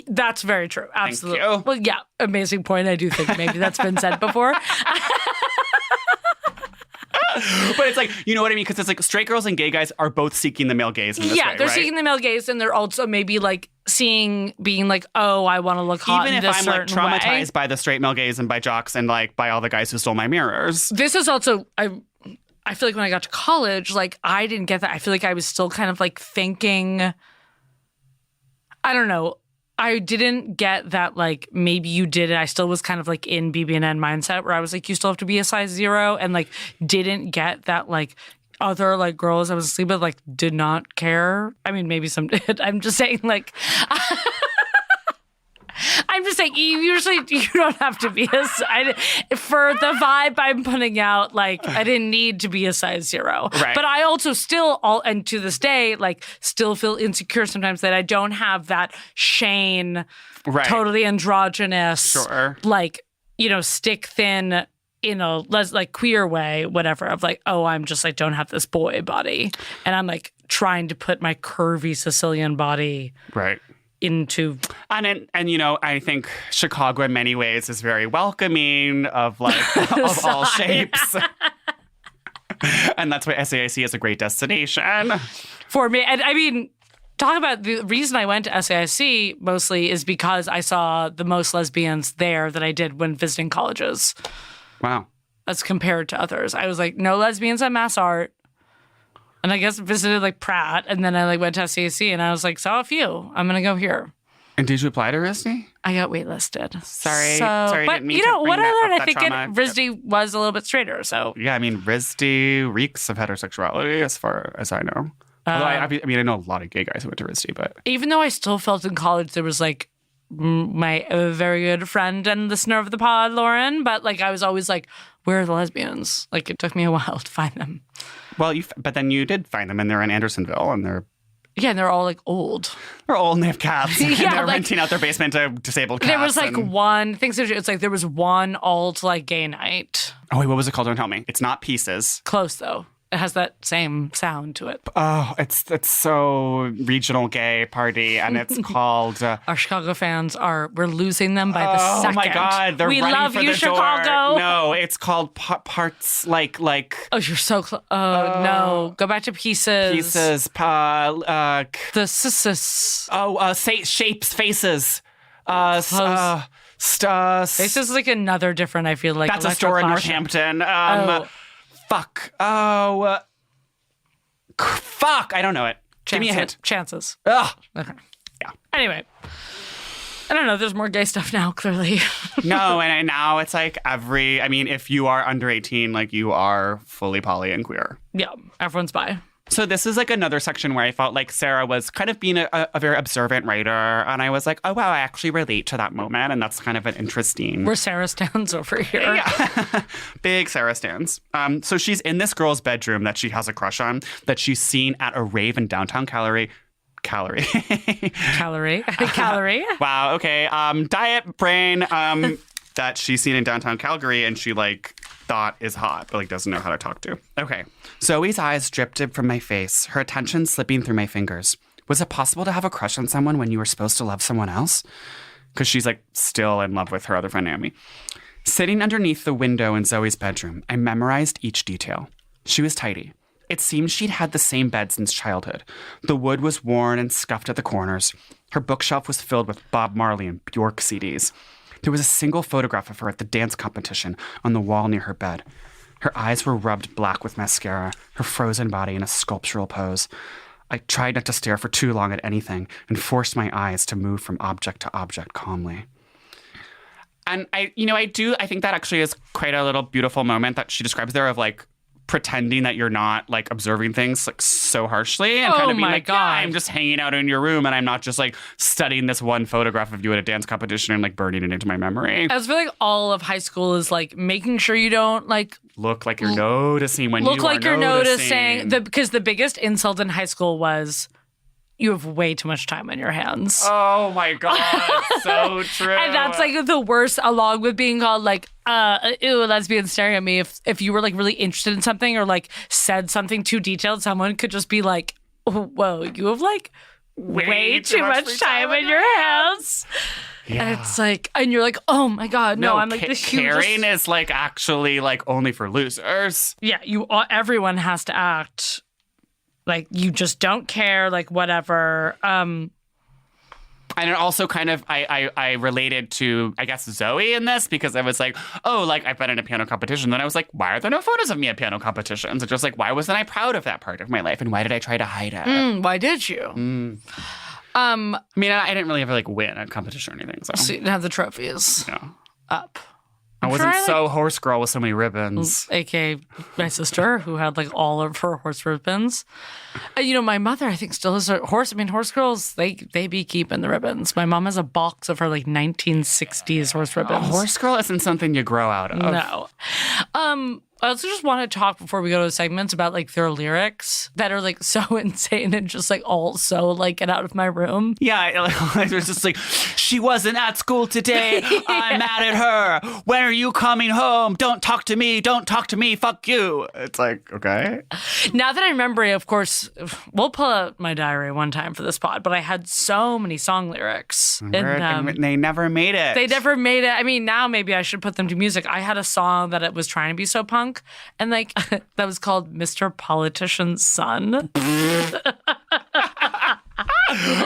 That's very true. Absolutely. Thank you. Well, yeah, amazing point. I do think maybe that's been said before. But it's like, you know what I mean? Because it's like straight girls and gay guys are both seeking the male gaze in this way, they're right? seeking the male gaze and they're also maybe like being like, oh, I want to look hot even in if this I'm like certain traumatized way. by the straight male gaze and by jocks and like by all the guys who stole my mirrors. This is also, I feel like when I got to college, like I didn't get that. I feel like I was still kind of like thinking, I don't know. I didn't get that, like, maybe you did it. I still was kind of, like, in BB&N mindset where I was like, you still have to be a size 0 and, like, didn't get that, like, other like girls I was asleep with like did not care. I mean, maybe some did. I'm just saying like I'm just saying you don't have to be for the vibe I'm putting out, like I didn't need to be a size 0. Right. But I also still and to this day like still feel insecure sometimes that I don't have that Shane totally androgynous like, you know, stick thin in a like queer way, whatever, of like, oh, I'm just like don't have this boy body. And I'm like trying to put my curvy Sicilian body into and you know, I think Chicago in many ways is very welcoming of like of all shapes. And that's why SAIC is a great destination for me. And I mean, talk about the reason I went to SAIC mostly is because I saw the most lesbians there that I did when visiting colleges. Wow. As compared to others. I was like, no lesbians at Mass Art. And I guess visited like Pratt, and then I like went to SAC, and I was like, saw a few. I'm gonna go here. And did you apply to RISD? I got waitlisted. Sorry, but you know what I learned? I think RISD was a little bit straighter. So yeah, I mean RISD reeks of heterosexuality, as far as I know. Although I mean, I know a lot of gay guys who went to RISD, but even though I still felt in college there was like my very good friend and listener of the pod, Lauren, but like I was always like, where are the lesbians? Like it took me a while to find them. Well, but then you did find them, and they're in Andersonville, and they're and they're all like old. They're old and they have cats. And they're renting out their basement to disabled cats. There was like one thing. It's like there was one alt like gay night. Oh wait, what was it called? Don't tell me. It's not Pieces. Close though. It has that same sound to it. Oh, it's so regional gay party, and it's called... Our Chicago fans we're losing them by the second. Oh my God, they're we running love for you, the Chicago. Door. No, it's called parts like... Oh, you're so close. Oh, no. Go back to Pieces. Pieces. The sis. Oh, shapes, faces. Faces is like another different, I feel like. That's a store in Northampton. Fuck. Oh. Fuck. I don't know it. Give me a hint. Chances. Ugh. Okay. Yeah. Anyway. I don't know. There's more gay stuff now, clearly. No, and now it's like I mean, if you are under 18, like you are fully poly and queer. Yeah. Everyone's bi. So this is like another section where I felt like Sara was kind of being a very observant writer. And I was like, oh, wow, I actually relate to that moment. And that's kind of an interesting... We're Sara stans over here. Yeah. Big Sara stans. So she's in this girl's bedroom that she has a crush on, that she's seen at a rave in downtown Calgary. Calorie. Wow, okay. Diet brain that she's seen in downtown Calgary and she like thought is hot, but like doesn't know how to talk to. Okay. Zoe's eyes drifted from my face, her attention slipping through my fingers. Was it possible to have a crush on someone when you were supposed to love someone else? Because she's like still in love with her other friend Naomi. Sitting underneath the window in Zoe's bedroom, I memorized each detail. She was tidy. It seemed she'd had the same bed since childhood. The wood was worn and scuffed at the corners. Her bookshelf was filled with Bob Marley and Bjork CDs. There was a single photograph of her at the dance competition on the wall near her bed. Her eyes were rubbed black with mascara, her frozen body in a sculptural pose. I tried not to stare for too long at anything and forced my eyes to move from object to object calmly. And I think that actually is quite a little beautiful moment that she describes there of like pretending that you're not like observing things like so harshly and kind of being like, yeah, I'm just hanging out in your room and I'm not just like studying this one photograph of you at a dance competition and like burning it into my memory. I feel like all of high school is like making sure you don't like look like you're noticing when you are noticing. Look like you're noticing. Because the biggest insult in high school was you have way too much time on your hands. Oh my God, so true. And that's like the worst, along with being called like, ew, lesbian staring at me. If you were like really interested in something or like said something too detailed, someone could just be like, oh, whoa, you have like way too much time on your hands. Yeah. And it's like, and you're like, oh my God, no, I'm like the hugest. Caring is like actually like only for losers. Yeah, everyone has to act like you just don't care, like whatever. And it also kind of, I related to, I guess, Zoe in this because I was like, oh, like I've been in a piano competition. Then I was like, why are there no photos of me at piano competitions? It's just like, why wasn't I proud of that part of my life? And why did I try to hide it? Why did you? I mean, I didn't really ever like win a competition or anything. So you didn't have the trophies up. I wasn't horse girl with so many ribbons. AKA my sister, who had like all of her horse ribbons. My mother, I think, still has a horse. I mean, horse girls, they be keeping the ribbons. My mom has a box of her like 1960s horse ribbons. A horse girl isn't something you grow out of. No. I also just want to talk before we go to the segments about like their lyrics that are like so insane and just like all so like get out of my room. Yeah, it was just like, she wasn't at school today. I'm mad at her. When are you coming home? Don't talk to me. Don't talk to me. Fuck you. It's like, okay. Now that I remember it, of course, we'll pull out my diary one time for this pod, but I had so many song lyrics. And they never made it. They never made it. I mean, now maybe I should put them to music. I had a song that it was trying to be so punk. And like that was called Mr. Politician's Son.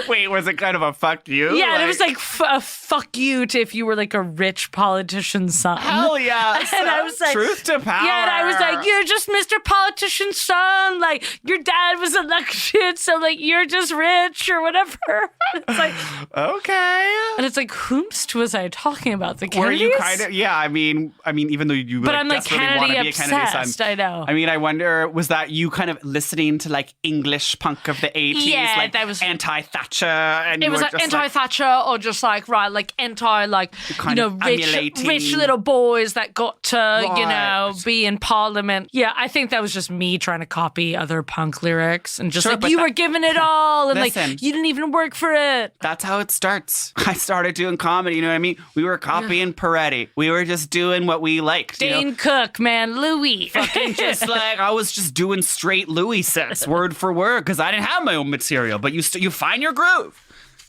Wait, was it kind of a fuck you? Yeah, it was like a fuck you to if you were like a rich politician's son. Hell yeah. And I was like, truth to power. Yeah, and I was like, you're just Mr. Politician's son. Like, your dad was elected, so like you're just rich or whatever. It's like, okay. And it's like, whomst was I talking about? The Kennedys? Were you kind of, yeah, I mean, even though you but I'm like Kennedy obsessed, I know. I mean, I wonder, was that you kind of listening to like English punk of the 80s? Yeah, like that was anti-Thatcher. And it was like anti-Thatcher or just like, right, like anti, like, rich little boys that got to, be in parliament. Yeah, I think that was just me trying to copy other punk lyrics and just you were giving it all and like you didn't even work for it. That's how it starts. I started doing comedy, you know what I mean? We were copying Peretti. We were just doing what we liked. Dane Cook, man, Louis. Fucking just like, I was just doing straight Louis sets, word for word, because I didn't have my own material, but you find your groove.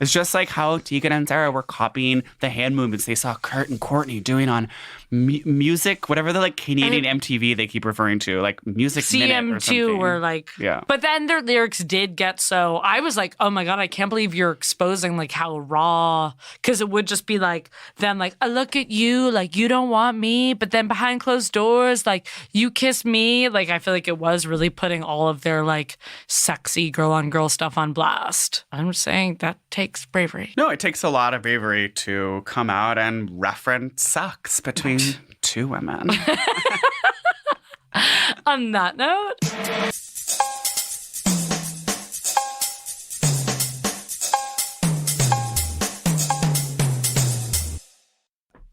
It's just like how Tegan and Sara were copying the hand movements they saw Kurt and Courtney doing on music, whatever the like Canadian MTV they keep referring to, like Music Minute or something. CM2 were like, yeah. But then their lyrics did get so, I was like, oh my God, I can't believe you're exposing like how raw, because it would just be like them like, I look at you like you don't want me, but then behind closed doors, like you kiss me. Like I feel like it was really putting all of their like sexy girl on girl stuff on blast. I'm just saying that takes bravery. No, it takes a lot of bravery to come out and reference sex between two women. On that note,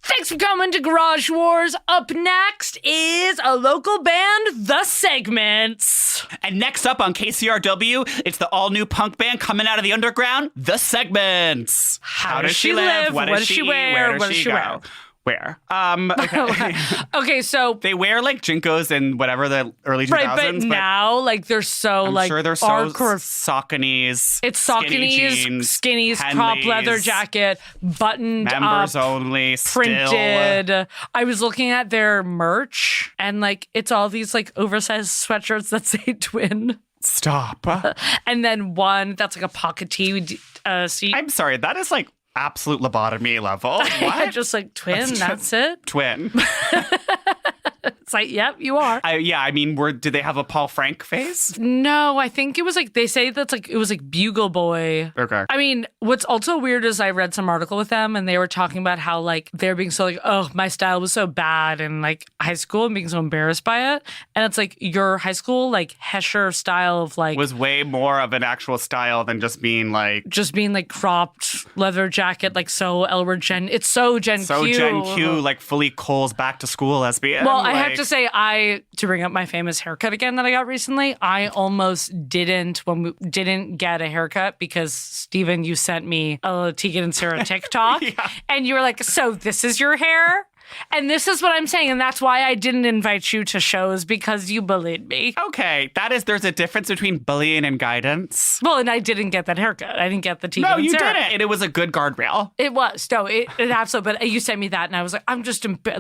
thanks for coming to Garage Wars. Up next is a local band, The Segments. And next up on KCRW, it's the all-new punk band coming out of the underground, The Segments. How does she live? What does she wear? Where does she go? Where? Okay, so they wear like Jinkos in whatever the early 2000s. Right, but now like they're so I'm like sure they're so Sauconys. It's Sauconys, skinnies, crop leather jacket, buttoned members up, only, printed. Still. I was looking at their merch and like it's all these like oversized sweatshirts that say twin. Stop. And then one that's like a pocket tee. I'm sorry, that is like absolute lobotomy level. What? Just like twin, that's it? Twin. It's like, yep, you are. I mean, did they have a Paul Frank face? No, I think it was like, they say that's like, it was like Bugle Boy. Okay. I mean, what's also weird is I read some article with them and they were talking about how like, they're being so like, oh, my style was so bad in like high school and being so embarrassed by it. And it's like, your high school, like Hesher style of like. Was way more of an actual style than just being like cropped leather jacket, like so Elwood Gen. It's so Gen Q. So Gen Q, like fully Cole's back to school lesbian. Well, I have to say, to bring up my famous haircut again that I got recently, I almost didn't get a haircut because, Steven, you sent me a Tegan and Sara TikTok. Yeah. And you were like, so this is your hair? And this is what I'm saying, and that's why I didn't invite you to shows, because you bullied me. Okay, there's a difference between bullying and guidance. Well, and I didn't get that haircut. I didn't get the Tegan and Sara. No, you didn't. And it was a good guardrail. It was. No, it absolutely. But you sent me that, and I was like,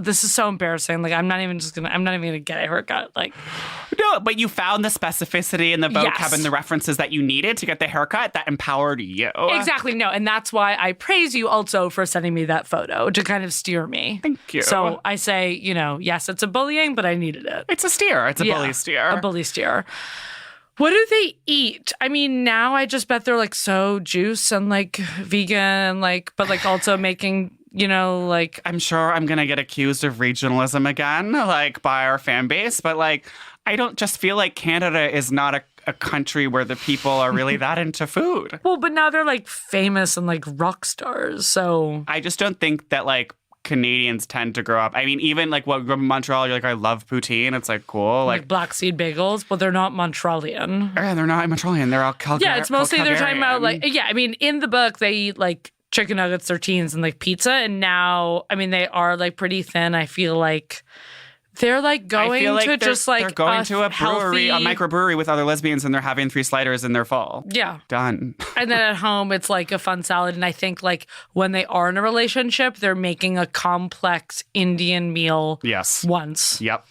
this is so embarrassing. Like, I'm not even gonna get a haircut. Like, no, but you found the specificity and the vocab and the references that you needed to get the haircut that empowered you. Exactly. No, and that's why I praise you also for sending me that photo to kind of steer me. Thank you. So I say, yes, it's a bullying, but I needed it. It's a steer. It's a bully steer. A bully steer. What do they eat? I mean, now I just bet they're like so juice and like vegan, like, but like also making you know, like I'm sure I'm going to get accused of regionalism again, like by our fan base. But like, I don't just feel like Canada is not a country where the people are really that into food. Well, but now they're like famous and like rock stars. So I just don't think that like Canadians tend to grow up. I mean, even like what grew up in Montreal, you're like, I love poutine. It's like cool. Like black seed bagels, but they're not Montrealian. Yeah, they're not Montrealian. They're all Yeah, it's mostly they're talking about like, yeah, I mean, in the book, they eat like chicken nuggets, sardines, and like pizza. And now, I mean, they are like pretty thin. I feel like they're like going to just like they're going to a brewery, healthy... a microbrewery with other lesbians, and they're having 3 sliders in their fall. Yeah, done. And then at home, it's like a fun salad. And I think like when they are in a relationship, they're making a complex Indian meal. Yes. Once. Yep.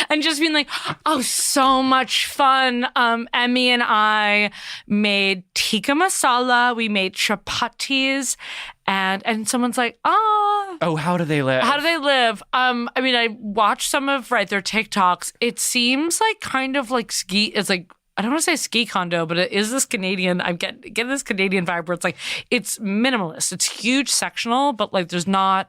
And just being like, oh, so much fun. Emmy and I made tikka masala. We made chapatis. And someone's like, oh, how do they live? How do they live? I mean, I watched some of their TikToks. It seems like kind of like ski. It's like, I don't want to say ski condo, but it is this Canadian. I'm getting this Canadian vibe where it's like, it's minimalist. It's huge sectional, but like there's a lot.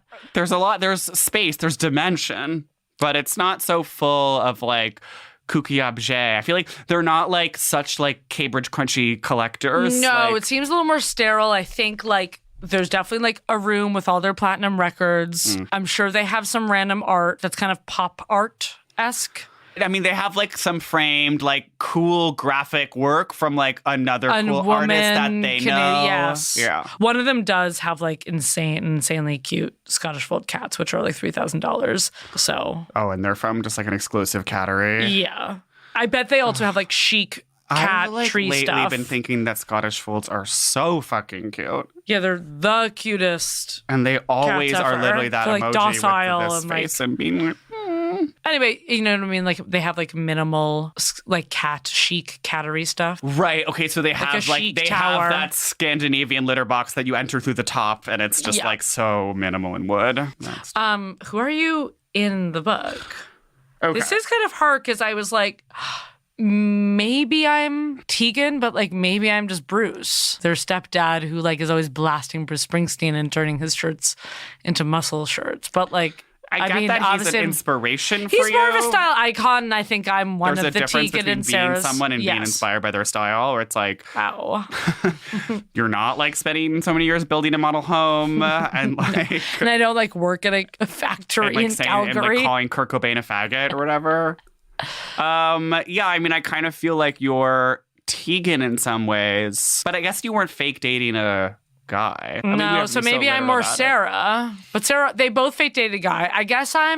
There's space. There's dimension, but it's not so full of like kooky objet. I feel like they're not like such like Cambridge Crunchy collectors. No, it seems a little more sterile. I think like there's definitely like a room with all their platinum records. I'm sure they have some random art that's kind of pop art-esque. I mean, they have like some framed, like cool graphic work from like another cool artist that they know. Yes. Yeah. One of them does have like insanely cute Scottish Fold cats, which are like $3,000. So. Oh, and they're from just like an exclusive cattery. Yeah. I bet they also have like chic cat I've tree lately stuff. Been thinking that Scottish Folds are so fucking cute. Yeah, they're the cutest. And they always are literally that like emoji docile with this and face like, and being like, Anyway, you know what I mean? Like they have like minimal, like chic cattery stuff. Right. Okay. So they have like they tower. have that Scandinavian litter box that you enter through the top, and it's just like so minimal in wood. Next. Who are you in the book? Okay. This is kind of hard because I was like, maybe I'm Tegan, but like maybe I'm just Bruce, their stepdad who like is always blasting Bruce Springsteen and turning his shirts into muscle shirts. But like, I mean, that he's an inspiration for you. He's more of a style icon, and I think I'm one of the Tegan and Sara's. There's a difference between being someone and being inspired by their style, where it's like, wow, you're not like spending so many years building a model home, and like, and I don't like work at a factory in Calgary, and like calling Kurt Cobain a faggot or whatever. Yeah, I mean, I kind of feel like you're Tegan in some ways, but I guess you weren't fake dating a guy. No, so maybe I'm more Sarah. But Sarah, they both fake dated a guy. I guess I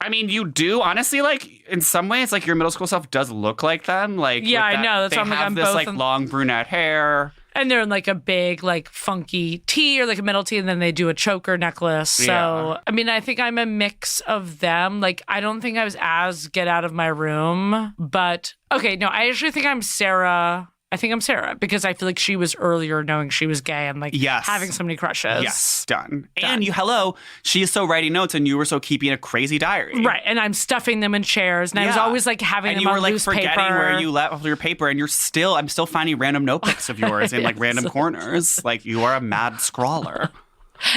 mean, you do honestly, like in some ways, like your middle school self does look like them. Like, yeah, I know. That's why I'm like, I'm this both like long brunette hair. And they're in like a big, like funky tee or like a middle tee, and then they do a choker necklace. So, I mean, I think I'm a mix of them. Like, I don't think I was as get out of my room, but okay, no, I actually think I'm Sarah. I think I'm Sarah because I feel like she was earlier knowing she was gay and like having so many crushes. Yes, done. And she is so writing notes and you were so keeping a crazy diary. Right, and I'm stuffing them in chairs and I was always like having them on loose paper. And you were like forgetting where you left your paper and I'm still finding random notebooks of yours in like random corners. Like you are a mad scrawler.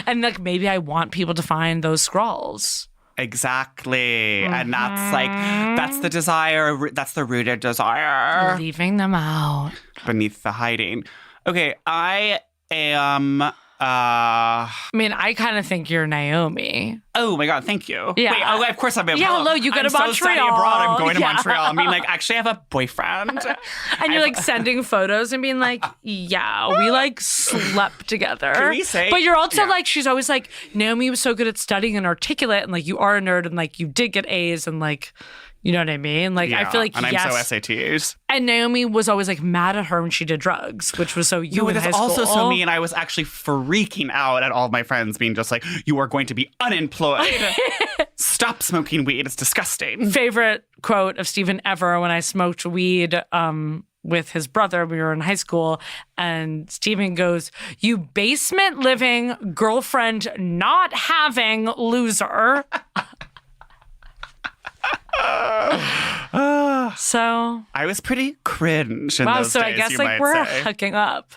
And like maybe I want people to find those scrawls. Exactly. And that's the desire. That's the rooted desire. Leaving them out. Beneath the hiding. Okay, I am... I mean, I kind of think you're Naomi. Oh my God, thank you. Yeah. Wait, of course I'm. Yeah, hello, you go to Montreal. I'm so studying abroad. I'm going to Montreal. I mean, like, actually, I have a boyfriend. And you're like sending photos and being like, yeah, we like slept together. Can we say? But you're also like, she's always like, Naomi was so good at studying and articulate, and like, you are a nerd, and like, you did get A's, and like, you know what I mean? Like, I feel like, and I'm so SATs. And Naomi was always like mad at her when she did drugs, which was so you in high school. Also so me, and I was actually freaking out at all of my friends being just like, you are going to be unemployed. Stop smoking weed. It's disgusting. Favorite quote of Stephen ever when I smoked weed with his brother. We were in high school, and Stephen goes, "You basement living, girlfriend not having loser." So I was pretty cringe in those days, I guess like we're hooking up.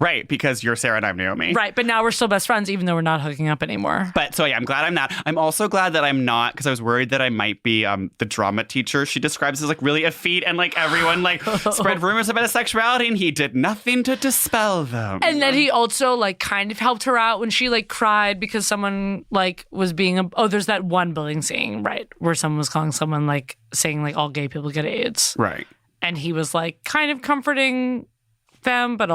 Right, because you're Sarah and I'm Naomi. Right, but now we're still best friends, even though we're not hooking up anymore. But so yeah, I'm glad I'm not. I'm also glad that I'm not, because I was worried that I might be the drama teacher she describes as like really effete, and like everyone like spread rumors about his sexuality, and he did nothing to dispel them. And then he also like kind of helped her out when she like cried because someone like was being there's that one bullying scene, right, where someone was calling someone like saying like all gay people get AIDS. Right. And he was like kind of comforting them, but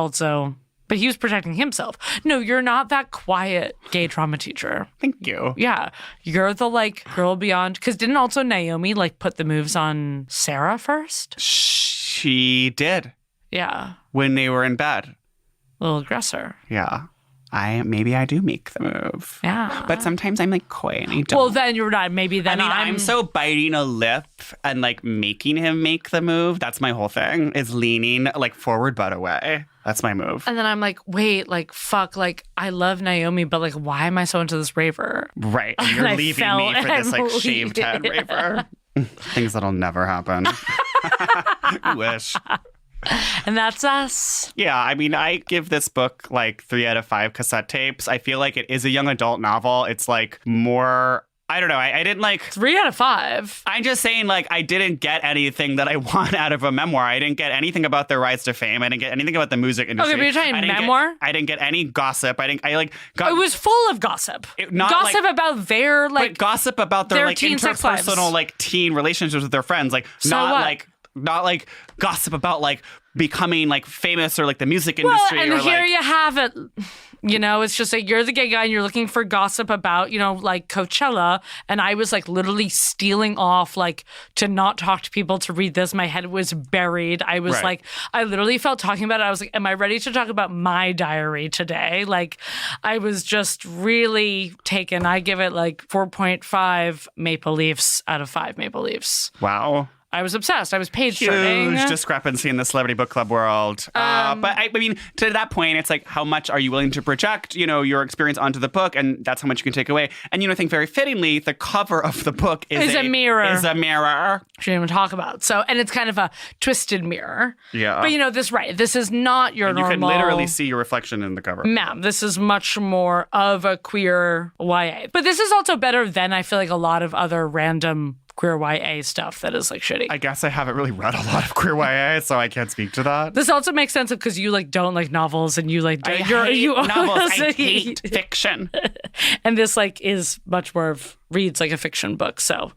he was protecting himself. No, you're not that quiet gay drama teacher. Thank you. Yeah. You're the like girl beyond. Because didn't also Naomi like put the moves on Sarah first? She did. Yeah. When they were in bed. Little aggressor. Yeah. Maybe I do make the move. Yeah. But sometimes I'm like coy and I don't. Well, then you're not. Maybe then I'm so biting a lip and like making him make the move. That's my whole thing, is leaning like forward but away. That's my move. And then I'm like, wait, like, fuck, like, I love Naomi, but like, why am I so into this raver? Right. And you're leaving me for this like shaved head raver. Things that'll never happen. I wish. And that's us. Yeah, I mean, I give this book like 3 out of 5 cassette tapes. I feel like it is a young adult novel. It's like more, I don't know. I didn't like 3 out of 5. I'm just saying, like, I didn't get anything that I want out of a memoir. I didn't get anything about their rise to fame. I didn't get anything about the music industry. Okay, but you're talking memoir? I didn't get any gossip. It was full of gossip. Gossip about their like, but gossip about their like teen sex lives. interpersonal like teen relationships with their friends. Like, So not what? not like gossip about like becoming like famous or like the music industry. Well, and or, here like, you have it. You know, it's just like you're the gay guy and you're looking for gossip about, you know, like Coachella. And I was like literally stealing off like to not talk to people to read this. My head was buried. I was like, I literally felt talking about it. I was like, am I ready to talk about my diary today? Like, I was just really taken. I give it like 4.5 Maple Leafs out of 5 Maple Leafs. Wow. I was obsessed. I was page turning. Huge discrepancy in the celebrity book club world. But I mean, to that point, it's like, how much are you willing to project, you know, your experience onto the book? And that's how much you can take away. And, you know, I think very fittingly, the cover of the book is a mirror. Is a mirror. She didn't even talk about. So, and it's kind of a twisted mirror. Yeah. But, you know, this is not your normal. You can literally see your reflection in the cover. Ma'am, this is much more of a queer YA. But this is also better than I feel like a lot of other random queer YA stuff that is like shitty. I guess I haven't really read a lot of queer YA, so I can't speak to that. This also makes sense because you like don't like novels and you like I hate novels. I hate fiction. And this like is much more of reads like a fiction book. So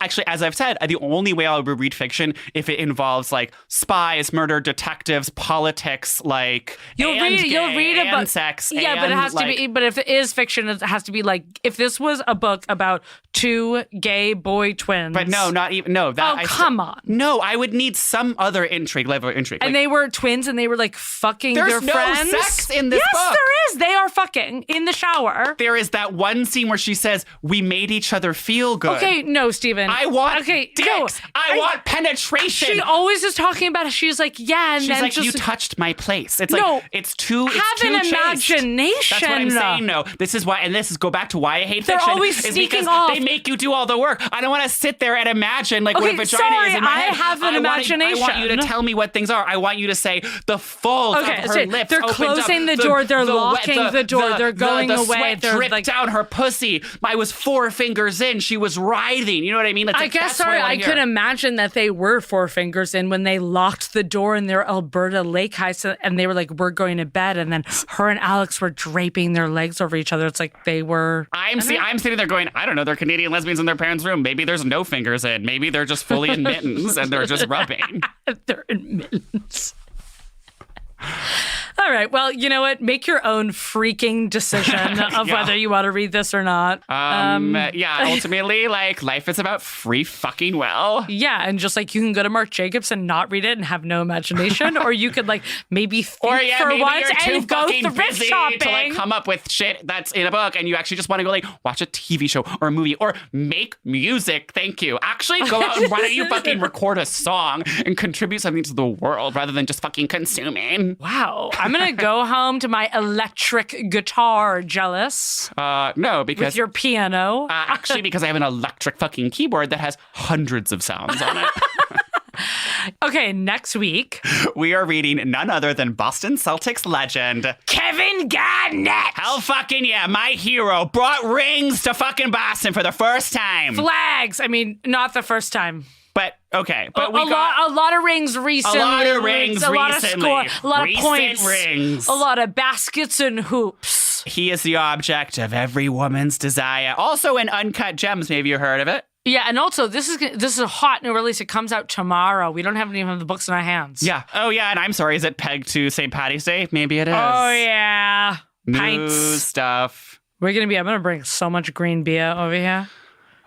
Actually, as I've said, the only way I would read fiction if it involves like spies, murder, detectives, politics, like you'll read about sex. Yeah, but it has to be. But if it is fiction, it has to be like if this was a book about 2 gay boy twins. But no, not even no. Come on. No, I would need some other level of intrigue. And they were twins, and they were like fucking their friends. There's no sex in this book. Yes, there is. They are fucking in the shower. There is that one scene where she says, "We made each other feel good." Okay. No, Stephen. I want dicks. No, I want penetration. She always is talking about it. She's like, yeah, and she's then like, just, you touched my place. It's no, like it's too. Have it's too an chaste. imagination. That's what I'm saying. No, this is why, and this is go back to why I hate fiction. They're always is sneaking because off. They make you do all the work. I don't want to sit there and imagine like what a vagina sorry, is in my I head. have an imagination. I want you to tell me what things are. I want you to say the folds of her lips. They're closing the door. They're locking the door. They're going away. Sweat dripped like down her pussy. I was 4 fingers in. She was writhing. You know what I mean? It's I guess. Sorry, I could imagine that they were 4 fingers in when they locked the door in their Alberta lake house, and they were like, "We're going to bed," and then her and Alex were draping their legs over each other. It's like they were. I'm sitting there going, I don't know. They're Canadian lesbians in their parents' room. Maybe there's no fingers in. Maybe they're just fully in mittens and they're just rubbing. They're in mittens. All right. Well, you know what? Make your own freaking decision of whether you want to read this or not. Yeah, ultimately, like, life is about free fucking will. Yeah, and just like you can go to Marc Jacobs and not read it and have no imagination, or you could like maybe think for once and go thrift shopping to like come up with shit that's in a book, and you actually just want to go like watch a TV show or a movie or make music. Thank you. Actually, go out and why don't you fucking record a song and contribute something to the world rather than just fucking consuming. Wow. I'm going to go home to my electric guitar, jealous. No, because... With your piano. Actually, because I have an electric fucking keyboard that has hundreds of sounds on it. Okay, next week we are reading none other than Boston Celtics legend Kevin Garnett. Hell fucking yeah, my hero brought rings to fucking Boston for the first time. Flags. I mean, not the first time. But okay, but a lot of rings recently. A lot of rings a lot recently. Of score, a lot Recent of points. Rings. A lot of baskets and hoops. He is the object of every woman's desire. Also in Uncut Gems, maybe you heard of it. Yeah, and also this is a hot new release. It comes out tomorrow. We don't even have the books in our hands. Yeah. Oh yeah, and I'm sorry, is it pegged to St. Paddy's Day? Maybe it is. Oh yeah. New Pints. stuff. I'm gonna bring so much green beer over here.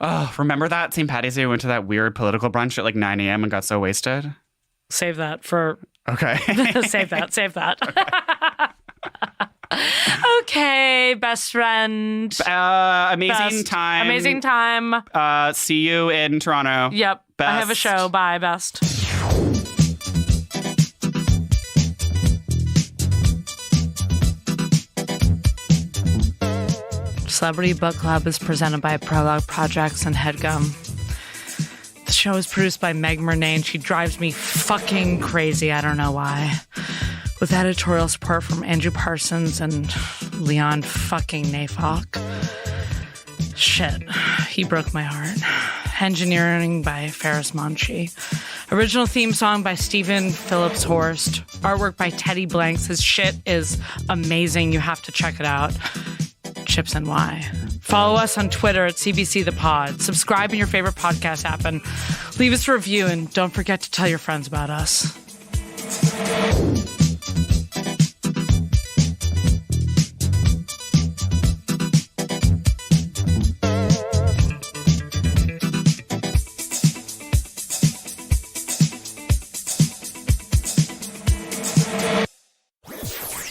Oh, remember that St. Paddy's Day we went to that weird political brunch at like 9 a.m. and got so wasted? Save that for... Okay. Save that. Okay, best friend. Amazing time. Amazing time. See you in Toronto. Yep. Best. I have a show. Bye, best. Celebrity Book Club is presented by Prologue Projects and HeadGum. The show is produced by Meg Murnane, and she drives me fucking crazy. I don't know why. With editorial support from Andrew Parsons and Leon fucking Nafok. Shit. He broke my heart. Engineering by Ferris Monchi. Original theme song by Stephen Phillips Horst. Artwork by Teddy Blanks. His shit is amazing. You have to check it out. Chips and Y. Follow us on Twitter at CBC The Pod. Subscribe in your favorite podcast app and leave us a review. And don't forget to tell your friends about us.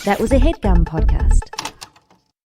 That was a HeadGum podcast.